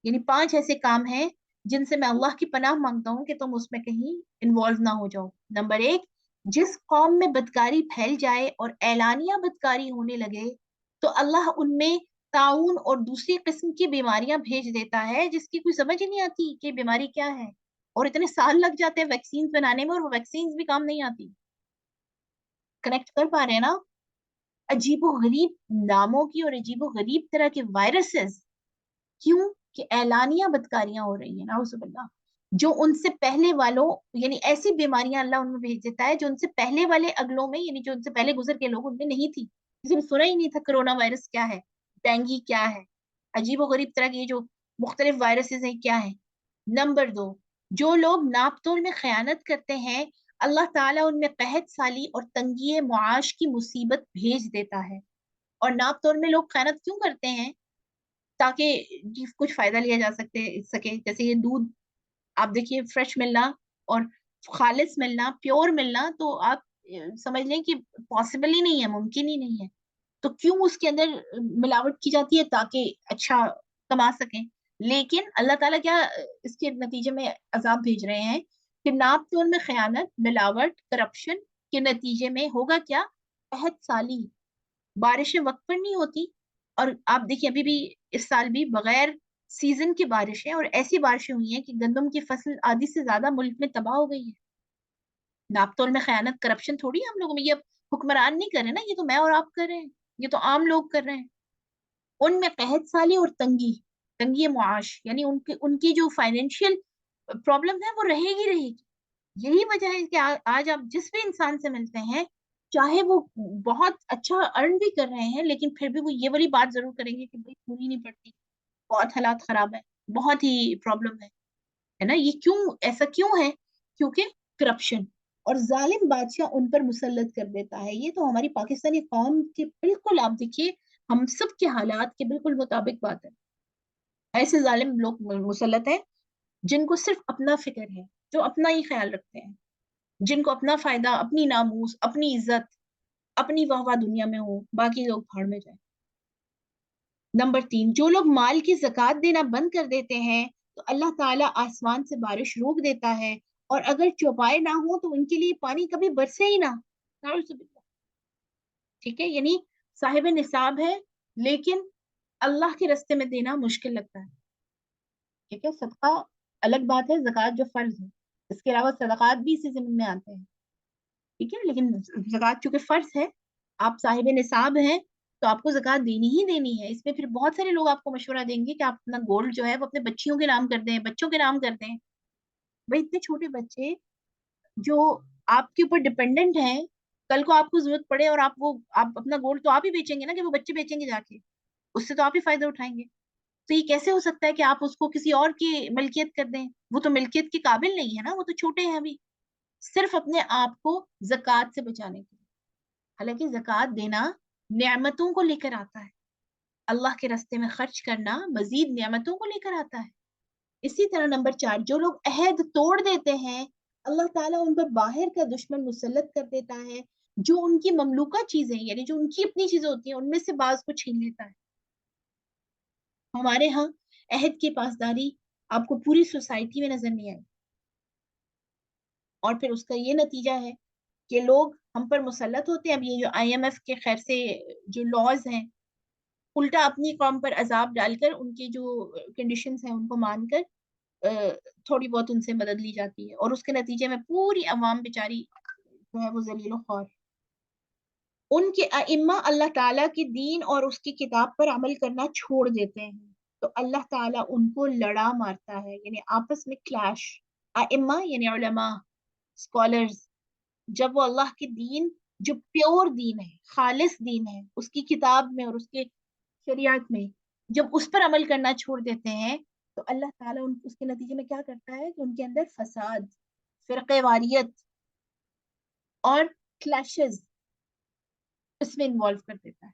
یعنی 5 ایسے کام ہیں جن سے میں اللہ کی پناہ مانگتا ہوں کہ تم اس میں کہیں انوالو نہ ہو جاؤ. نمبر 1، جس قوم میں بدکاری پھیل جائے اور اعلانیہ بدکاری ہونے لگے تو اللہ ان میں طاعون اور دوسری قسم کی بیماریاں بھیج دیتا ہے جس کی کوئی سمجھ ہی نہیں آتی کہ بیماری کیا ہے، اور اتنے سال لگ جاتے ہیں ویکسین بنانے میں اور وہ ویکسین بھی کام نہیں آتی. کنیکٹ کر پا رہے ہیں نا؟ عجیب و غریب ناموں کی اور عجیب و غریب طرح کے وائرسز. کیوں؟ کہ اعلانیہ بدکاریاں ہو رہی ہیں نعوذ باللہ. جو ان سے پہلے والوں، یعنی ایسی بیماریاں اللہ ان میں بھیج دیتا ہے جو ان سے پہلے والے اگلوں میں، یعنی جو ان سے پہلے گزر کے لوگ ان میں نہیں تھی. کسی نے سنا ہی نہیں تھا کرونا وائرس کیا ہے، ڈینگی کیا ہے، عجیب و غریب طرح کے یہ جو مختلف وائرسز ہیں کیا ہے. نمبر دو، جو لوگ ناپ تول میں خیانت کرتے ہیں اللہ تعالیٰ ان میں قحط سالی اور تنگی معاش کی مصیبت بھیج دیتا ہے. اور ناپ تول میں لوگ خیانت کیوں کرتے ہیں؟ تاکہ جی کچھ فائدہ لیا جا سکے. جیسے یہ دودھ آپ دیکھیے فریش ملنا اور خالص ملنا، پیور ملنا، تو آپ سمجھ لیں کہ پاسبل ہی نہیں ہے، ممکن ہی نہیں ہے. تو کیوں اس کے اندر ملاوٹ کی جاتی ہے؟ تاکہ اچھا کما سکیں. لیکن اللہ تعالیٰ کیا اس کے نتیجے میں عذاب بھیج رہے ہیں کہ ناپ تول میں خیانت، ملاوٹ، کرپشن کے نتیجے میں ہوگا کیا؟ قحط سالی. بارشیں وقت پر نہیں ہوتی. اور آپ دیکھیے ابھی بھی اس سال بھی بغیر سیزن کی بارشیں اور ایسی بارشیں ہوئی ہیں کہ گندم کی فصل آدھی سے زیادہ ملک میں تباہ ہو گئی ہے. ناپ تول میں خیانت، کرپشن تھوڑی ہم لوگوں میں، یہ اب حکمران نہیں کر رہے نا، یہ تو میں اور آپ کر رہے ہیں، یہ تو عام لوگ کر رہے ہیں. ان میں قحط سالی اور تنگی معاش، یعنی ان کی جو فائنینشیل پرابلم ہے وہ رہے گی رہے گی. یہی وجہ ہے کہ آج آپ جس بھی انسان سے ملتے ہیں، چاہے وہ بہت اچھا ارن بھی کر رہے ہیں، لیکن پھر بھی وہ یہ والی بات ضرور کریں گے کہ بھائی پوری نہیں پڑتی، بہت حالات خراب ہے، بہت ہی پرابلم ہے نا. یہ کیوں ایسا کیوں ہے؟ کیونکہ کرپشن اور ظالم بادشاہ ان پر مسلط کر دیتا ہے. یہ تو ہماری پاکستانی قوم کے بالکل آپ دیکھیے ہم سب کے حالات کے بالکل مطابق بات ہے. ایسے ظالم لوگ مسلط ہیں جن کو صرف اپنا فکر ہے، جو اپنا ہی خیال رکھتے ہیں، جن کو اپنا فائدہ، اپنی ناموس، اپنی عزت، اپنی واہ واہ دنیا میں ہو، باقی لوگ بھاڑ میں جائیں. نمبر تین، جو لوگ مال کی زکات دینا بند کر دیتے ہیں تو اللہ تعالیٰ آسمان سے بارش روک دیتا ہے، اور اگر چوپائے نہ ہو تو ان کے لیے پانی کبھی برسے ہی نہ. ٹھیک ہے، یعنی صاحب نصاب ہے لیکن اللہ کے رستے میں دینا مشکل لگتا ہے. ٹھیک ہے، صدقہ الگ بات ہے، زکات جو فرض ہے، اس کے علاوہ صدقات بھی اسی ضمن میں آتے ہیں. ٹھیک ہے، لیکن زکات چونکہ فرض ہے، آپ صاحب نصاب ہیں تو آپ کو زکات دینی ہی دینی ہے. اس میں پھر بہت سارے لوگ آپ کو مشورہ دیں گے کہ آپ اپنا گولڈ جو ہے وہ اپنے بچیوں کے نام کر دیں، بچوں کے نام کر دیں. بھائی اتنے چھوٹے بچے جو آپ کے اوپر ڈپینڈنٹ ہیں، کل کو آپ کو ضرورت پڑے اور آپ اپنا گولڈ تو آپ ہی بیچیں گے نا، کہ وہ بچے بیچیں گے جا کے، اس سے تو آپ ہی فائدہ اٹھائیں گے. تو یہ کیسے ہو سکتا ہے کہ آپ اس کو کسی اور کی ملکیت کر دیں؟ وہ تو ملکیت کے قابل نہیں ہے نا، وہ تو چھوٹے ہیں ابھی. صرف اپنے آپ کو زکات سے بچانے کے لیے. حالانکہ زکات دینا نعمتوں کو لے کر آتا ہے، اللہ کے راستے میں خرچ کرنا مزید نعمتوں کو لے کر آتا ہے. اسی طرح نمبر چار، جو لوگ عہد توڑ دیتے ہیں اللہ تعالیٰ ان پر باہر کا دشمن مسلط کر دیتا ہے جو ان کی مملوکہ چیزیں، یعنی جو ان کی اپنی چیزیں ہوتی ہیں ان میں سے بعض کو چھین لیتا ہے. ہمارے ہاں عہد کی پاسداری آپ کو پوری سوسائٹی میں نظر نہیں آئے، اور پھر اس کا یہ نتیجہ ہے کہ لوگ ہم پر مسلط ہوتے ہیں. اب یہ جو IMF کے خیر سے جو لاز ہیں، الٹا اپنی قوم پر عذاب ڈال کر ان کی جو کنڈیشنز ہیں ان کو مان کر تھوڑی بہت ان سے مدد لی جاتی ہے، اور اس کے نتیجے میں پوری عوام بیچاری جو ہے وہ ذلیل و خوار. ان کے ائمہ اللہ تعالیٰ کے دین اور اس کی کتاب پر عمل کرنا چھوڑ دیتے ہیں تو اللہ تعالیٰ ان کو لڑا مارتا ہے، یعنی آپس میں کلیش. ائمہ یعنی علماء، اسکالرز، جب وہ اللہ کے دین جو پیور دین ہے، خالص دین ہے، اس کی کتاب میں اور اس کے شریعت میں جب اس پر عمل کرنا چھوڑ دیتے ہیں تو اللہ تعالیٰ اس کے نتیجے میں کیا کرتا ہے کہ ان کے اندر فساد، فرقے واریت اور کلیشز اس میں انوالو کر دیتا ہے.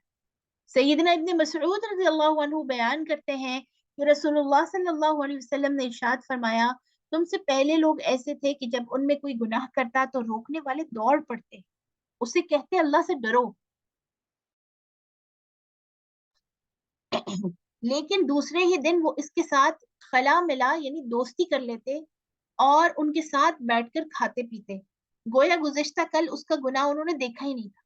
سیدنا ابن مسعود رضی اللہ عنہ بیان کرتے ہیں کہ رسول اللہ صلی اللہ علیہ وسلم نے ارشاد فرمایا، تم سے پہلے لوگ ایسے تھے کہ جب ان میں کوئی گناہ کرتا تو روکنے والے دوڑ پڑتے، اسے کہتے اللہ سے ڈرو، لیکن دوسرے ہی دن وہ اس کے ساتھ خلا ملا یعنی دوستی کر لیتے اور ان کے ساتھ بیٹھ کر کھاتے پیتے. گویا گزشتہ کل اس کا گناہ انہوں نے دیکھا ہی نہیں تھا.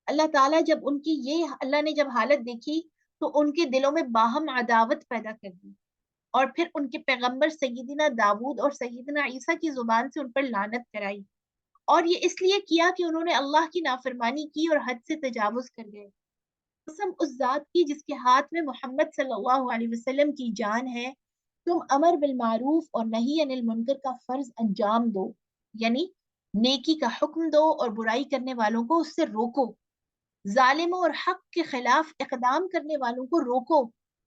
اللہ تعالیٰ جب ان کی یہ اللہ نے جب حالت دیکھی تو ان کے دلوں میں باہم عداوت پیدا کر دی, اور پھر ان کے پیغمبر سیدنا داود اور سیدنا عیسیٰ کی زبان سے ان پر لعنت کرائی, اور یہ اس لیے کیا کہ انہوں نے اللہ کی نافرمانی کی اور حد سے تجاوز کر گئے. قسم اس ذات کی جس کے ہاتھ میں محمد صلی اللہ علیہ وسلم کی جان ہے, تم امر بالمعروف اور نہی عن المنکر کا فرض انجام دو, یعنی نیکی کا حکم دو اور برائی کرنے والوں کو اس سے روکو, ظالموں اور حق کے خلاف اقدام کرنے والوں کو روکو,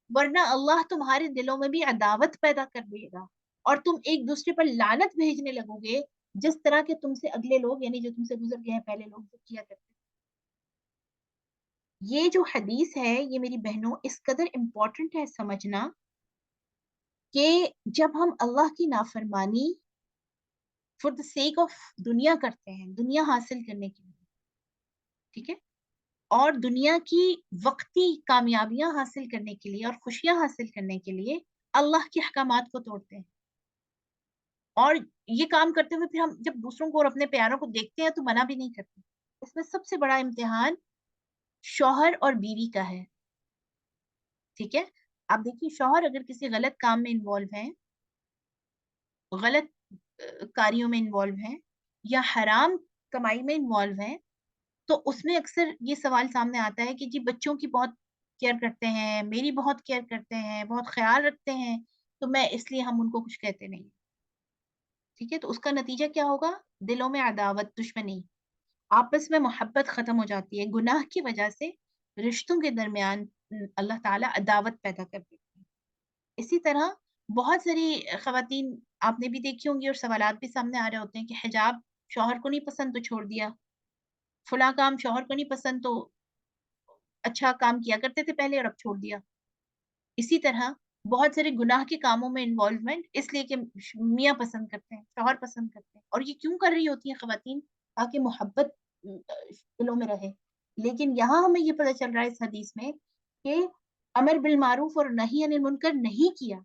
ورنہ اللہ تمہارے دلوں میں بھی عداوت پیدا کر دے گا اور تم ایک دوسرے پر لعنت بھیجنے لگو گے, جس طرح کے تم سے اگلے لوگ یعنی جو تم سے گزر گئے ہیں پہلے لوگ جو کیا کرتے. یہ جو حدیث ہے یہ میری بہنوں اس قدر امپورٹنٹ ہے سمجھنا کہ جب ہم اللہ کی نافرمانی فور دا سیک آف دنیا کرتے ہیں, دنیا حاصل کرنے کے لیے, ٹھیک ہے, اور دنیا کی وقتی کامیابیاں حاصل کرنے کے لیے اور خوشیاں حاصل کرنے کے لیے اللہ کے احکامات کو توڑتے ہیں, اور یہ کام کرتے ہوئے پھر ہم جب دوسروں کو اور اپنے پیاروں کو دیکھتے ہیں تو منع بھی نہیں کرتے. اس میں سب سے بڑا امتحان شوہر اور بیوی کا ہے, ٹھیک ہے. آپ دیکھیے شوہر اگر کسی غلط کام میں انوالو ہیں, غلط کاریوں میں انوالو ہیں, یا حرام کمائی میں انوالو ہیں, تو اس میں اکثر یہ سوال سامنے آتا ہے کہ جی بچوں کی بہت کیئر کرتے ہیں, میری بہت کیئر کرتے ہیں, بہت خیال رکھتے ہیں, تو میں اس لیے ہم ان کو کچھ کہتے نہیں, ٹھیک ہے. تو اس کا نتیجہ کیا ہوگا؟ دلوں میں عداوت, دشمنی, آپس میں محبت ختم ہو جاتی ہے, گناہ کی وجہ سے رشتوں کے درمیان اللہ تعالیٰ عداوت پیدا کر دیتے ہیں. اسی طرح بہت ساری خواتین آپ نے بھی دیکھی ہوں گی اور سوالات بھی سامنے آ رہے ہوتے ہیں کہ حجاب شوہر کو نہیں پسند تو چھوڑ دیا, فلاں کام شوہر کو نہیں پسند تو اچھا کام کیا کرتے تھے پہلے اور اب چھوڑ دیا. اسی طرح بہت سارے گناہ کے کاموں میں انوالومنٹ اس لیے کہ میاں پسند کرتے ہیں, شوہر پسند کرتے ہیں, اور یہ کیوں کر رہی ہوتی ہیں خواتین؟ تاکہ محبت دلوں میں رہے. لیکن یہاں ہمیں یہ پتہ چل رہا ہے اس حدیث میں کہ امر بالمعروف اور نہی عن المنکر نہیں کیا,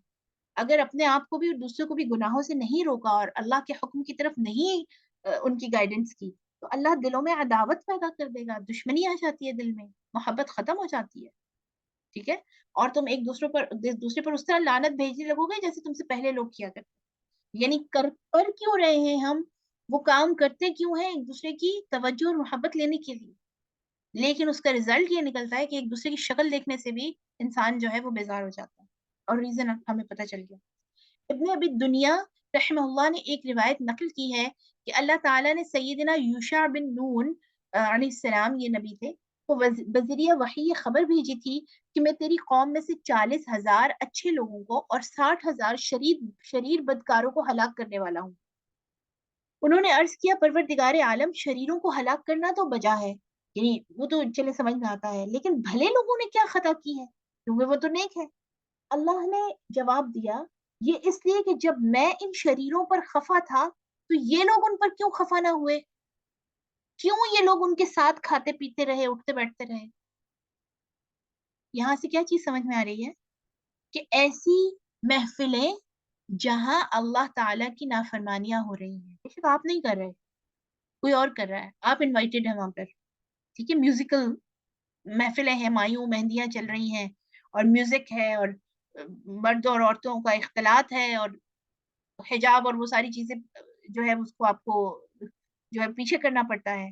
اگر اپنے آپ کو بھی اور دوسروں کو بھی گناہوں سے نہیں روکا اور اللہ کے حکم کی طرف نہیں ان کی گائیڈنس کی, تو اللہ دلوں میں عداوت پیدا کر دے گا, دشمنی آ جاتی ہے دل میں, محبت ختم ہو جاتی ہے, ٹھیک ہے. اور تم ایک دوسرے پر اس طرح لعنت بھیجنے لگو گے جیسے تم سے پہلے لوگ کیا کرتے. یعنی کر کیوں رہے ہیں ہم, وہ کام کرتے کیوں ہیں ایک دوسرے کی توجہ اور محبت لینے کے لیے, لیکن اس کا رزلٹ یہ نکلتا ہے کہ ایک دوسرے کی شکل دیکھنے سے بھی انسان جو ہے وہ بیزار ہو جاتا ہے, اور ریزن ہمیں پتہ چل گیا. ابن ابی دنیا رحمہ اللہ نے ایک روایت نقل کی ہے کہ اللہ تعالیٰ نے سیدنا یوشع بن نون علیہ السلام, یہ نبی تھے, کو بذریعہ وحی یہ خبر بھیجی تھی کہ میں تیری قوم میں سے 40,000 اچھے لوگوں کو اور 60,000 شریر بدکاروں کو ہلاک کرنے والا ہوں. انہوں نے عرض کیا پروردگار عالم, شریروں کو ہلاک کرنا تو بجا ہے, یعنی وہ تو چلے سمجھ میں آتا ہے, لیکن بھلے لوگوں نے کیا خطا کی ہے کیونکہ وہ تو نیک ہے. اللہ نے جواب دیا یہ اس لیے کہ جب میں ان شریروں پر خفا تھا تو یہ لوگ ان پر کیوں خفا نہ ہوئے, کیوں یہ لوگ ان کے ساتھ کھاتے پیتے رہے, اٹھتے بیٹھتے رہے. یہاں سے کیا چیز سمجھ میں آ رہی ہے کہ ایسی محفلیں جہاں اللہ تعالیٰ کی نافرمانیاں ہو رہی ہیں, بے شک آپ نہیں کر رہے, کوئی اور کر رہا ہے, آپ انوائٹیڈ ہیں وہاں پر, ٹھیک ہے, میوزیکل محفلیں ہیں, مایوں مہندیاں چل رہی ہیں اور میوزک ہے اور مرد اور عورتوں کا اختلاط ہے اور حجاب اور وہ ساری چیزیں جو ہے اس کو آپ کو جو ہے پیچھے کرنا پڑتا ہے,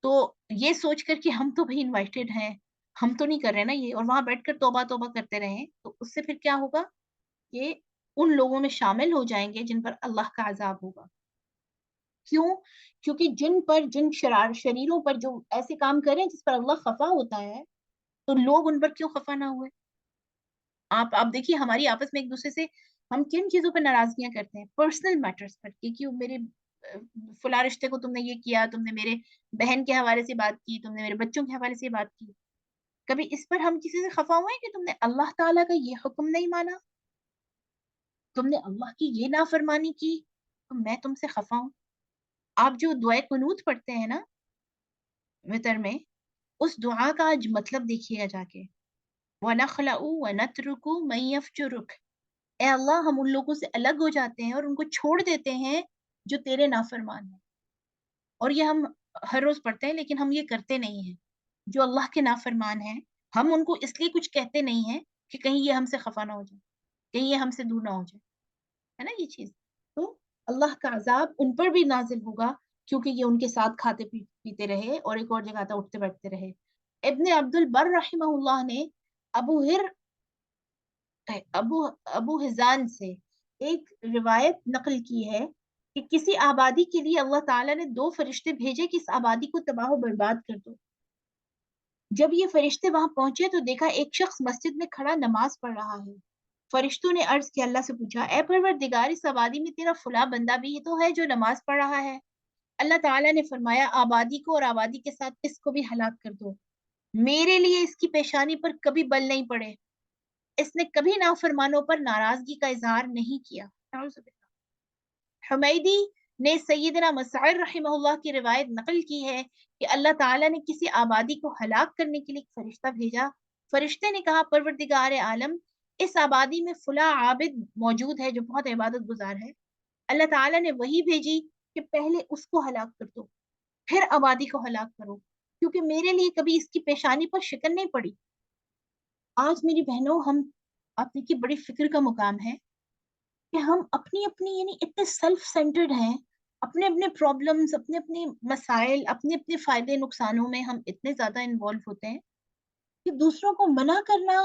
تو یہ سوچ کر کہ ہم تو بھی انوائٹیڈ ہیں, ہم تو نہیں کر رہے نا یہ, اور وہاں بیٹھ کر توبہ توبہ کرتے رہیں, تو اس سے پھر کیا ہوگا کہ ان لوگوں میں شامل ہو جائیں گے جن پر اللہ کا عذاب ہوگا. کیوں؟ کیونکہ جن شریروں پر جو ایسے کام کریں جس پر اللہ خفا ہوتا ہے, تو لوگ ان پر کیوں خفا نہ ہوئے؟ آپ دیکھیے ہماری آپس میں ایک دوسرے سے ہم کن چیزوں پر ناراضگیاں کرتے ہیں, پرسنل میٹرز پر, کہ کیوں میرے فلاں رشتے کو تم نے یہ کیا, تم نے میرے بہن کے حوالے سے بات کی, تم نے میرے بچوں کے حوالے سے بات کی. کبھی اس پر ہم کسی سے خفا ہوئے کہ تم نے اللہ تعالیٰ کا یہ حکم نہیں مانا, تم نے اللہ کی یہ نافرمانی کی, تو میں تم سے خفا ہوں. آپ جو دعائے قنوت پڑھتے ہیں نا وتر میں, اس دعا کا آج مطلب دیکھیے گا جا کے, وَنَخْلَعُ وَنَتْرُكُ مَن يَفْجُرُكَ, اے اللہ ہم ان لوگوں سے الگ ہو جاتے ہیں اور ان کو چھوڑ دیتے ہیں جو تیرے نافرمان ہیں. اور یہ ہم ہر روز پڑھتے ہیں لیکن ہم یہ کرتے نہیں ہیں. جو اللہ کے نافرمان ہیں ہم ان کو اس لیے کچھ کہتے نہیں ہیں کہ کہیں یہ ہم سے خفا نہ ہو جائے, کہیں یہ ہم سے دور نہ ہو جائے, ہے نا یہ چیز. تو اللہ کا عذاب ان پر بھی نازل ہوگا کیونکہ یہ ان کے ساتھ کھاتے پیتے رہے, اور ایک اور جگہ تھا اٹھتے بیٹھتے رہے. ابن عبد البر رحمہ اللہ نے ابو ہر ابو ابو حزان سے ایک روایت نقل کی ہے کہ کسی آبادی کے لیے اللہ تعالیٰ نے 2 فرشتے بھیجے کہ اس آبادی کو تباہ و برباد کر دو. جب یہ فرشتے وہاں پہنچے تو دیکھا ایک شخص مسجد میں کھڑا نماز پڑھ رہا ہے. فرشتوں نے عرض کیا, اللہ سے پوچھا, اے پروردگار, اس آبادی میں تیرا فلاں بندہ بھی تو ہے جو نماز پڑھ رہا ہے. اللہ تعالیٰ نے فرمایا, آبادی کو اور آبادی کے ساتھ اس کو بھی ہلاک کر دو. میرے لیے اس کی پیشانی پر کبھی بل نہیں پڑے, اس نے کبھی نافرمانوں پر ناراضگی کا اظہار نہیں کیا. حمیدی نے سیدنا مسعر رحمہ اللہ کی روایت نقل کی ہے کہ اللہ تعالیٰ نے کسی آبادی کو ہلاک کرنے کے لیے ایک فرشتہ بھیجا. فرشتے نے کہا, پروردگار عالم, اس آبادی میں فلاں عابد موجود ہے جو بہت عبادت گزار ہے. اللہ تعالیٰ نے وہی بھیجی کہ پہلے اس کو ہلاک کر دو, پھر آبادی کو ہلاک کرو, کیونکہ میرے لیے کبھی اس کی پیشانی پر شکن نہیں پڑی. آج میری بہنوں, ہم اپنی کی بڑی فکر کا مقام ہے کہ ہم اپنی اپنی یعنی اتنے سیلف سینٹرڈ ہیں, اپنے اپنے پرابلمز, اپنے اپنے مسائل, اپنے اپنے فائدے نقصانوں میں ہم اتنے زیادہ انوالو ہوتے ہیں کہ دوسروں کو منع کرنا,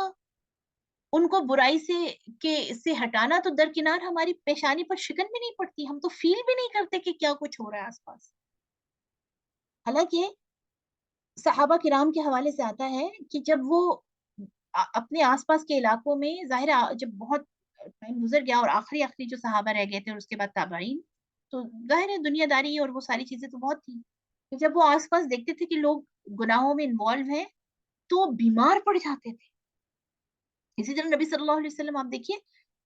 ان کو برائی سے ہٹانا تو درکنار, ہماری پیشانی پر شکن بھی نہیں پڑتی, ہم تو فیل بھی نہیں کرتے کہ کیا کچھ ہو رہا ہے آس پاس. حالانکہ صحابہ کرام کے حوالے سے آتا ہے کہ جب وہ اپنے آس پاس کے علاقوں میں, ظاہر جب بہت ٹائم گزر گیا اور آخری آخری جو صحابہ رہ گئے تھے اور اس کے بعد تابعین, تو ظاہر ہے دنیا داری اور وہ ساری چیزیں تو بہت تھی. جب وہ آس پاس دیکھتے تھے کہ لوگ گناہوں میں انوالو ہیں تو بیمار پڑ جاتے تھے. اسی طرح نبی صلی اللہ علیہ وسلم, آپ دیکھیے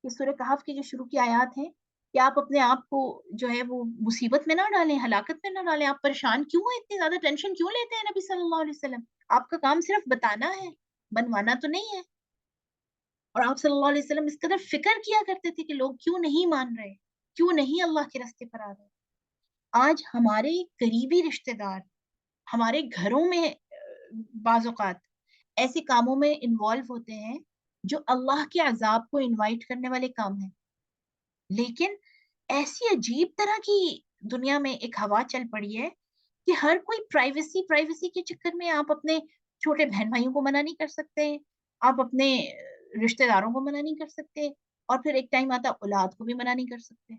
کہ سورہ کہف کی جو شروع کی آیات ہیں کہ آپ اپنے آپ کو جو ہے وہ مصیبت میں نہ ڈالیں, ہلاکت میں نہ ڈالیں. آپ پریشان کیوں ہیں, اتنی زیادہ ٹینشن کیوں لیتے ہیں نبی صلی اللہ علیہ وسلم, آپ کا کام صرف بتانا ہے, بنوانا تو نہیں ہے. اور آپ صلی اللہ علیہ وسلم اس قدر فکر کیا کرتے تھے کہ لوگ کیوں نہیں مان رہے, کیوں نہیں اللہ کے راستے پر آ رہے. آج ہمارے قریبی رشتے دار ہمارے گھروں میں بعض اوقات ایسے کاموں میں انوالو ہوتے ہیں جو اللہ کے عذاب کو انوائٹ کرنے والے کام ہیں. لیکن ایسی عجیب طرح کی دنیا میں ایک ہوا چل پڑی ہے کہ ہر کوئی پرائیویسی پرائیویسی کے چکر میں, آپ اپنے چھوٹے بہن بھائیوں کو منع نہیں کر سکتے, آپ اپنے رشتے داروں کو منع نہیں کر سکتے, اور پھر ایک ٹائم آتا اولاد کو بھی منع نہیں کر سکتے.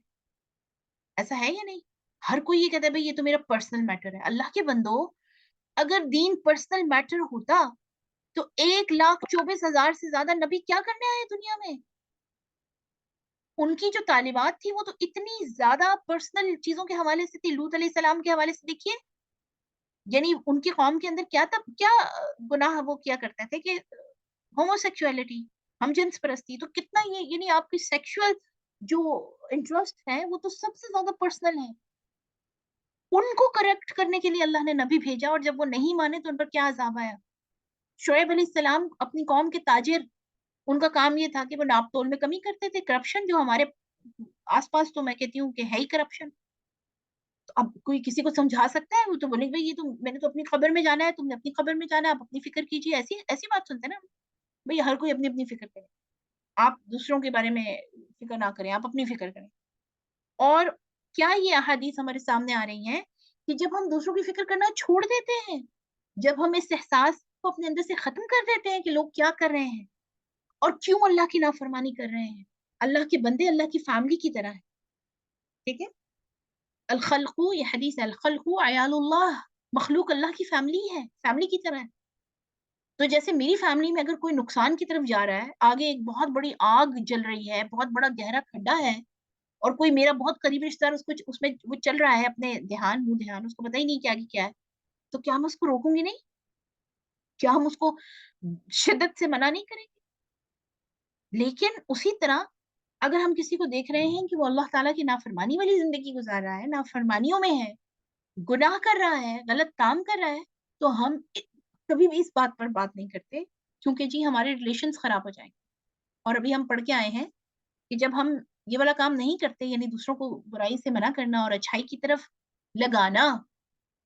ایسا ہے یا نہیں؟ ہر کوئی یہ کہتا ہے بھائی یہ تو میرا پرسنل میٹر ہے. اللہ کے بندو, اگر دین پرسنل میٹر ہوتا تو 1,24,000 سے زیادہ نبی کیا کرنے آئے دنیا میں؟ ان کی جو تعلیمات تھی وہ تو اتنی زیادہ پرسنل چیزوں کے حوالے سے تھی. لوط علیہ السلام کے حوالے سے دیکھیے, یعنی ان کی قوم کے اندر کیا تھا, کیا گناہ وہ کیا کرتے تھے کہ ہومو سیکچولیٹی, ہم جنس پرستی. تو کتنا یہ یعنی آپ کی سیکشل جو انٹرسٹ ہے وہ تو سب سے زیادہ پرسنل ہے. ان کو کریکٹ کرنے کے لیے اللہ نے نبی بھیجا, اور جب وہ نہیں مانے تو ان پر کیا عذاب آیا. شعیب علیہ السلام اپنی قوم کے تاجر, ان کا کام یہ تھا کہ وہ ناپ تول میں کمی کرتے تھے. کرپشن جو ہمارے آس پاس تو میں کہتی ہوں کہ ہے ہی کرپشن. تو اب کوئی کسی کو سمجھا سکتا ہے؟ وہ تو بولے بھائی یہ تو میں نے تو اپنی خبر میں جانا ہے, تم نے اپنی خبر میں جانا ہے, آپ اپنی فکر کیجیے. ایسی ایسی بات سنتے ہیں نا بھائی, ہر کوئی اپنی اپنی فکر کرے, آپ دوسروں کے بارے میں فکر نہ کریں, آپ اپنی فکر کریں. اور کیا یہ احادیث ہمارے سامنے آ رہی ہیں کہ جب ہم دوسروں کی فکر کرنا چھوڑ دیتے ہیں, جب ہم اس احساس کو اپنے اندر سے ختم کر دیتے ہیں کہ لوگ کیا کر رہے ہیں اور کیوں اللہ کی نافرمانی کر رہے ہیں. اللہ کے بندے اللہ کی فیملی کی طرح ہے, ٹھیک ہے. الخلق, یہ حدیث ہے, الخلق عیال اللہ, مخلوق اللہ کی فیملی ہے, فیملی کی طرح ہے. تو جیسے میری فیملی میں اگر کوئی نقصان کی طرف جا رہا ہے, آگے ایک بہت بڑی آگ جل رہی ہے, بہت بڑا گہرا کھڈا ہے, اور کوئی میرا بہت قریبی رشتہ دار اس میں وہ چل رہا ہے اپنے دھیان, اس کو پتہ ہی نہیں کہ آگے کیا ہے, تو کیا ہم اس کو روکوں گی نہیں؟ کیا ہم اس کو شدت سے منع نہیں کریں گے؟ لیکن اسی طرح اگر ہم کسی کو دیکھ رہے ہیں کہ وہ اللہ تعالیٰ کی نافرمانی والی زندگی گزار رہا ہے, نافرمانیوں میں ہے, گناہ کر رہا ہے, غلط کام کر رہا ہے, تو ہم کبھی بھی اس بات پر بات نہیں کرتے, کیونکہ جی ہمارے ریلیشنز خراب ہو جائیں گے. اور ابھی ہم پڑھ کے آئے ہیں کہ جب ہم یہ والا کام نہیں کرتے, یعنی دوسروں کو برائی سے منع کرنا اور اچھائی کی طرف لگانا,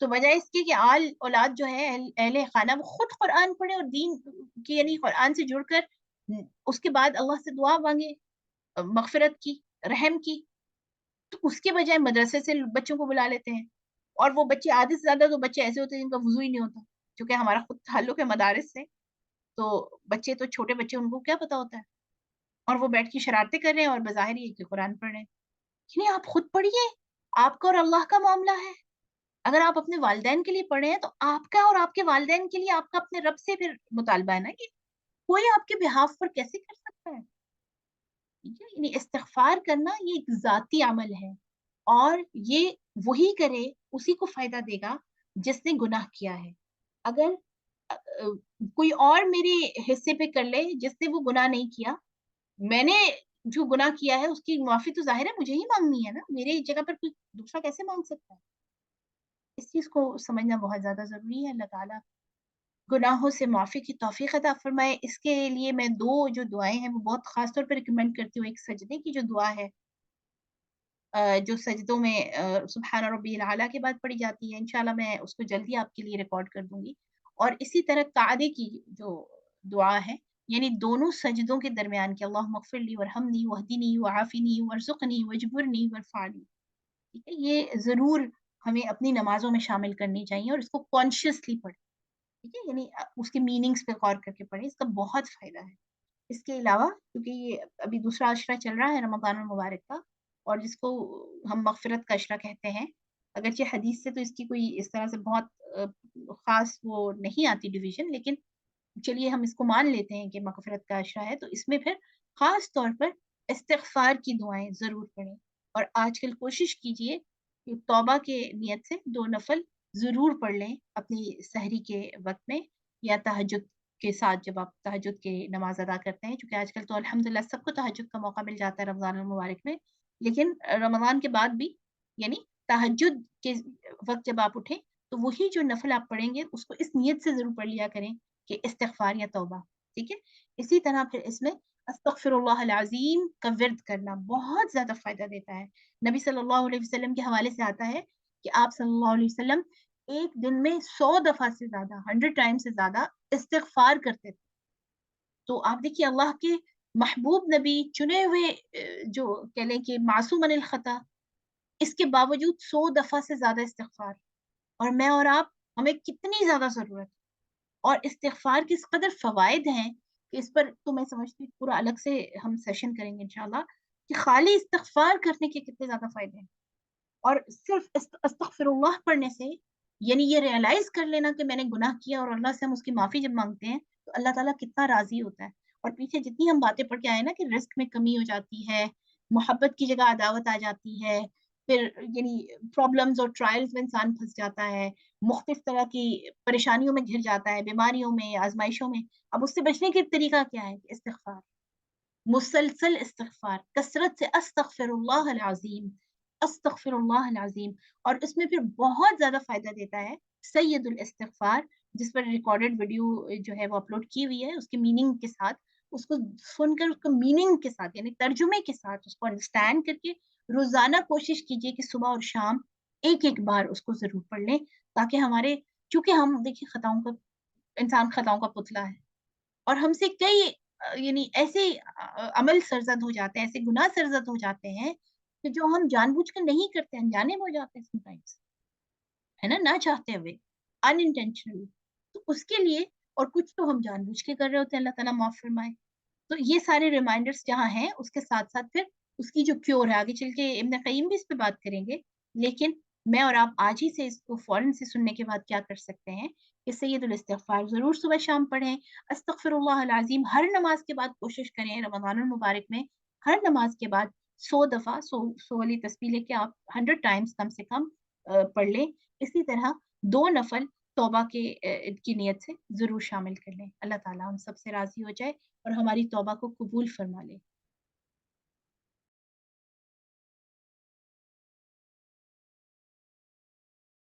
تو بجائے اس کے کہ آل اولاد جو ہے اہل خانہ وہ خود قرآن پڑھے اور دین کی یعنی قرآن سے جڑ کر اس کے بعد اللہ سے دعا مانگے مغفرت کی، رحم کی، تو اس کے بجائے مدرسے سے بچوں کو بلا لیتے ہیں. اور وہ بچے آدھے سے زیادہ تو بچے ایسے ہوتے ہیں جن کا وضو ہی نہیں ہوتا، کیونکہ ہمارا خود تعلق ہے مدارس سے. تو بچے تو چھوٹے بچے ان کو کیا پتا ہوتا ہے، اور وہ بیٹھ کے شرارتیں کر رہے ہیں اور بظاہر یہ کہ قرآن پڑھ رہے ہیں. یعنی آپ خود پڑھیے، آپ کا اور اللہ کا معاملہ ہے. اگر آپ اپنے والدین کے لیے پڑھے ہیں تو آپ کا اور آپ کے والدین کے لیے آپ کا اپنے رب سے پھر مطالبہ ہے نا کہ کوئی آپ کے بہاف پر کیسے کر سکتا ہے. ٹھیک ہے، یعنی استغفار کرنا یہ ایک ذاتی عمل ہے، اور یہ وہی کرے اسی کو فائدہ دے گا جس نے گناہ کیا ہے. اگر کوئی اور میرے حصے پہ کر لے جس نے وہ گناہ نہیں کیا، میں نے جو گناہ کیا ہے اس کی معافی تو ظاہر ہے مجھے ہی مانگنی ہے نا، میرے جگہ پر کوئی دوسرا کیسے مانگ سکتا ہے. اس چیز کو سمجھنا بہت زیادہ ضروری ہے. اللہ تعالیٰ گناہوں سے معافی کی توفیق عطا فرمائے. اس کے لیے میں دو جو دعائیں ہیں وہ بہت خاص طور پہ ریکمینڈ کرتی ہوں. ایک سجدے کی جو دعا ہے جو سجدوں میں سبحان ربی الاعلیٰ کے بعد پڑھی جاتی ہے، انشاءاللہ میں اس کو جلدی آپ کے لیے ریکارڈ کر دوں گی. اور اسی طرح قعدے کی جو دعا ہے، یعنی دونوں سجدوں کے درمیان کہ اللہم اغفر لی ورحمنی واہدنی وعافنی وارزقنی واجبرنی وارفعنی. ٹھیک ہے، یہ ضرور ہمیں اپنی نمازوں میں شامل کرنی چاہیے اور اس کو کانشیسلی پڑھیں. ٹھیک ہے، یعنی اس کے میننگز پہ غور کر کے پڑھیں، اس کا بہت فائدہ ہے. اس کے علاوہ کیونکہ یہ ابھی دوسرا عشرہ چل رہا ہے رمضان المبارک کا، اور جس کو ہم مغفرت کا عشرہ کہتے ہیں، اگرچہ حدیث سے تو اس کی کوئی اس طرح سے بہت خاص وہ نہیں آتی ڈویژن، لیکن چلیے ہم اس کو مان لیتے ہیں کہ مغفرت کا عشرہ ہے. تو اس میں پھر خاص طور پر استغفار کی دعائیں ضرور پڑھیں. اور آج کل کوشش کیجئے کہ توبہ کے نیت سے 2 نفل ضرور پڑھ لیں اپنی سحری کے وقت میں، یا تہجد کے ساتھ جب آپ تہجد کی نماز ادا کرتے ہیں. چونکہ آج کل تو الحمدللہ سب کو تہجد کا موقع مل جاتا ہے رمضان المبارک میں، لیکن رمضان کے بعد بھی یعنی تہجد کے وقت جب آپ اٹھیں تو وہی جو نفل آپ پڑھیں گے اس کو اس نیت سے ضرور پڑھ لیا کریں کہ استغفار یا توبہ. ٹھیک ہے، اسی طرح پھر اس میں استغفر اللہ العظیم کا ورد کرنا بہت زیادہ فائدہ دیتا ہے. نبی صلی اللہ علیہ وسلم کے حوالے سے آتا ہے کہ آپ صلی اللہ علیہ وسلم ایک دن میں 100 دفعہ سے زیادہ 100 ٹائم سے زیادہ استغفار کرتے تھے. تو آپ دیکھیے اللہ کے محبوب نبی چنے ہوئے جو کہہ لیں کہ معصوم عن الخطا، اس کے باوجود 100 دفعہ سے زیادہ استغفار. اور میں اور آپ ہمیں کتنی زیادہ ضرورت، اور استغفار کے اس قدر فوائد ہیں کہ اس پر تو میں سمجھتی ہوں پورا الگ سے ہم سیشن کریں گے انشاءاللہ کہ خالی استغفار کرنے کے کتنے زیادہ فائدے ہیں. اور صرف استغفر اللہ پڑھنے سے یعنی یہ ریئلائز کر لینا کہ میں نے گناہ کیا اور اللہ سے ہم اس کی معافی جب مانگتے ہیں تو اللہ تعالیٰ کتنا راضی ہوتا ہے. اور پیچھے جتنی ہم باتیں پڑھ کے آئے نا کہ رزق میں کمی ہو جاتی ہے، محبت کی جگہ عداوت آ جاتی ہے، پھر یعنی پرابلمز اور ٹرائلز میں انسان پھنس جاتا ہے، مختلف طرح کی پریشانیوں میں گھر جاتا ہے، بیماریوں میں، آزمائشوں میں. اب اس سے بچنے کا طریقہ کیا ہے؟ استغفار، مسلسل استغفار، کثرت سے استغفر اللہ العظیم، استغفر اللہ العظیم. اور اس میں پھر بہت زیادہ فائدہ دیتا ہے سید الاستغفار، جس پر ریکارڈڈ ویڈیو جو ہے وہ اپلوڈ کی ہوئی ہے اس کے میننگ کے ساتھ. اس کو سن کر اس کو میننگ کے ساتھ یعنی ترجمے کے ساتھ اس کو انڈرسٹینڈ کر کے روزانہ کوشش کیجئے کہ صبح اور شام ایک ایک بار اس کو ضرور پڑھ لیں، تاکہ ہمارے چونکہ ہم دیکھیے خطاؤں کا انسان خطاؤں کا پتلا ہے، اور ہم سے کئی یعنی ایسے عمل سرزد ہو جاتے ہیں، ایسے گناہ سرزد ہو جاتے ہیں کہ جو ہم جان بوجھ کر نہیں کرتے، انجانے میں ہو جاتے ہیں سمٹائمس، ہے نا، نہ چاہتے ہوئے، ان انٹینشنلی. تو اس کے لیے، اور کچھ تو ہم جان بوجھ کے کر رہے ہوتے ہیں، اللہ تعالیٰ معاف فرمائے. تو یہ سارے ریمائنڈرز جہاں ہیں اس کے ساتھ ساتھ پھر اس کی جو کیور ہے آگے چل کے ابن قیم بھی اس پہ بات کریں گے. لیکن میں اور آپ آج ہی سے اس کو فوراً سے سننے کے بعد کیا کر سکتے ہیں کہ سید الاستغفار ضرور صبح شام پڑھیں. استغفر اللہ العظیم ہر نماز کے بعد کوشش کریں رمضان المبارک میں، ہر نماز کے بعد 100 دفعہ 100 والی تسبیح لے کے آپ 100 ٹائمز کم سے کم پڑھ لیں. اسی طرح 2 نفل توبہ کی نیت سے ضرور شامل کر لیں. اللہ تعالیٰ ہم سب سے راضی ہو جائے اور ہماری توبہ کو قبول فرما لے.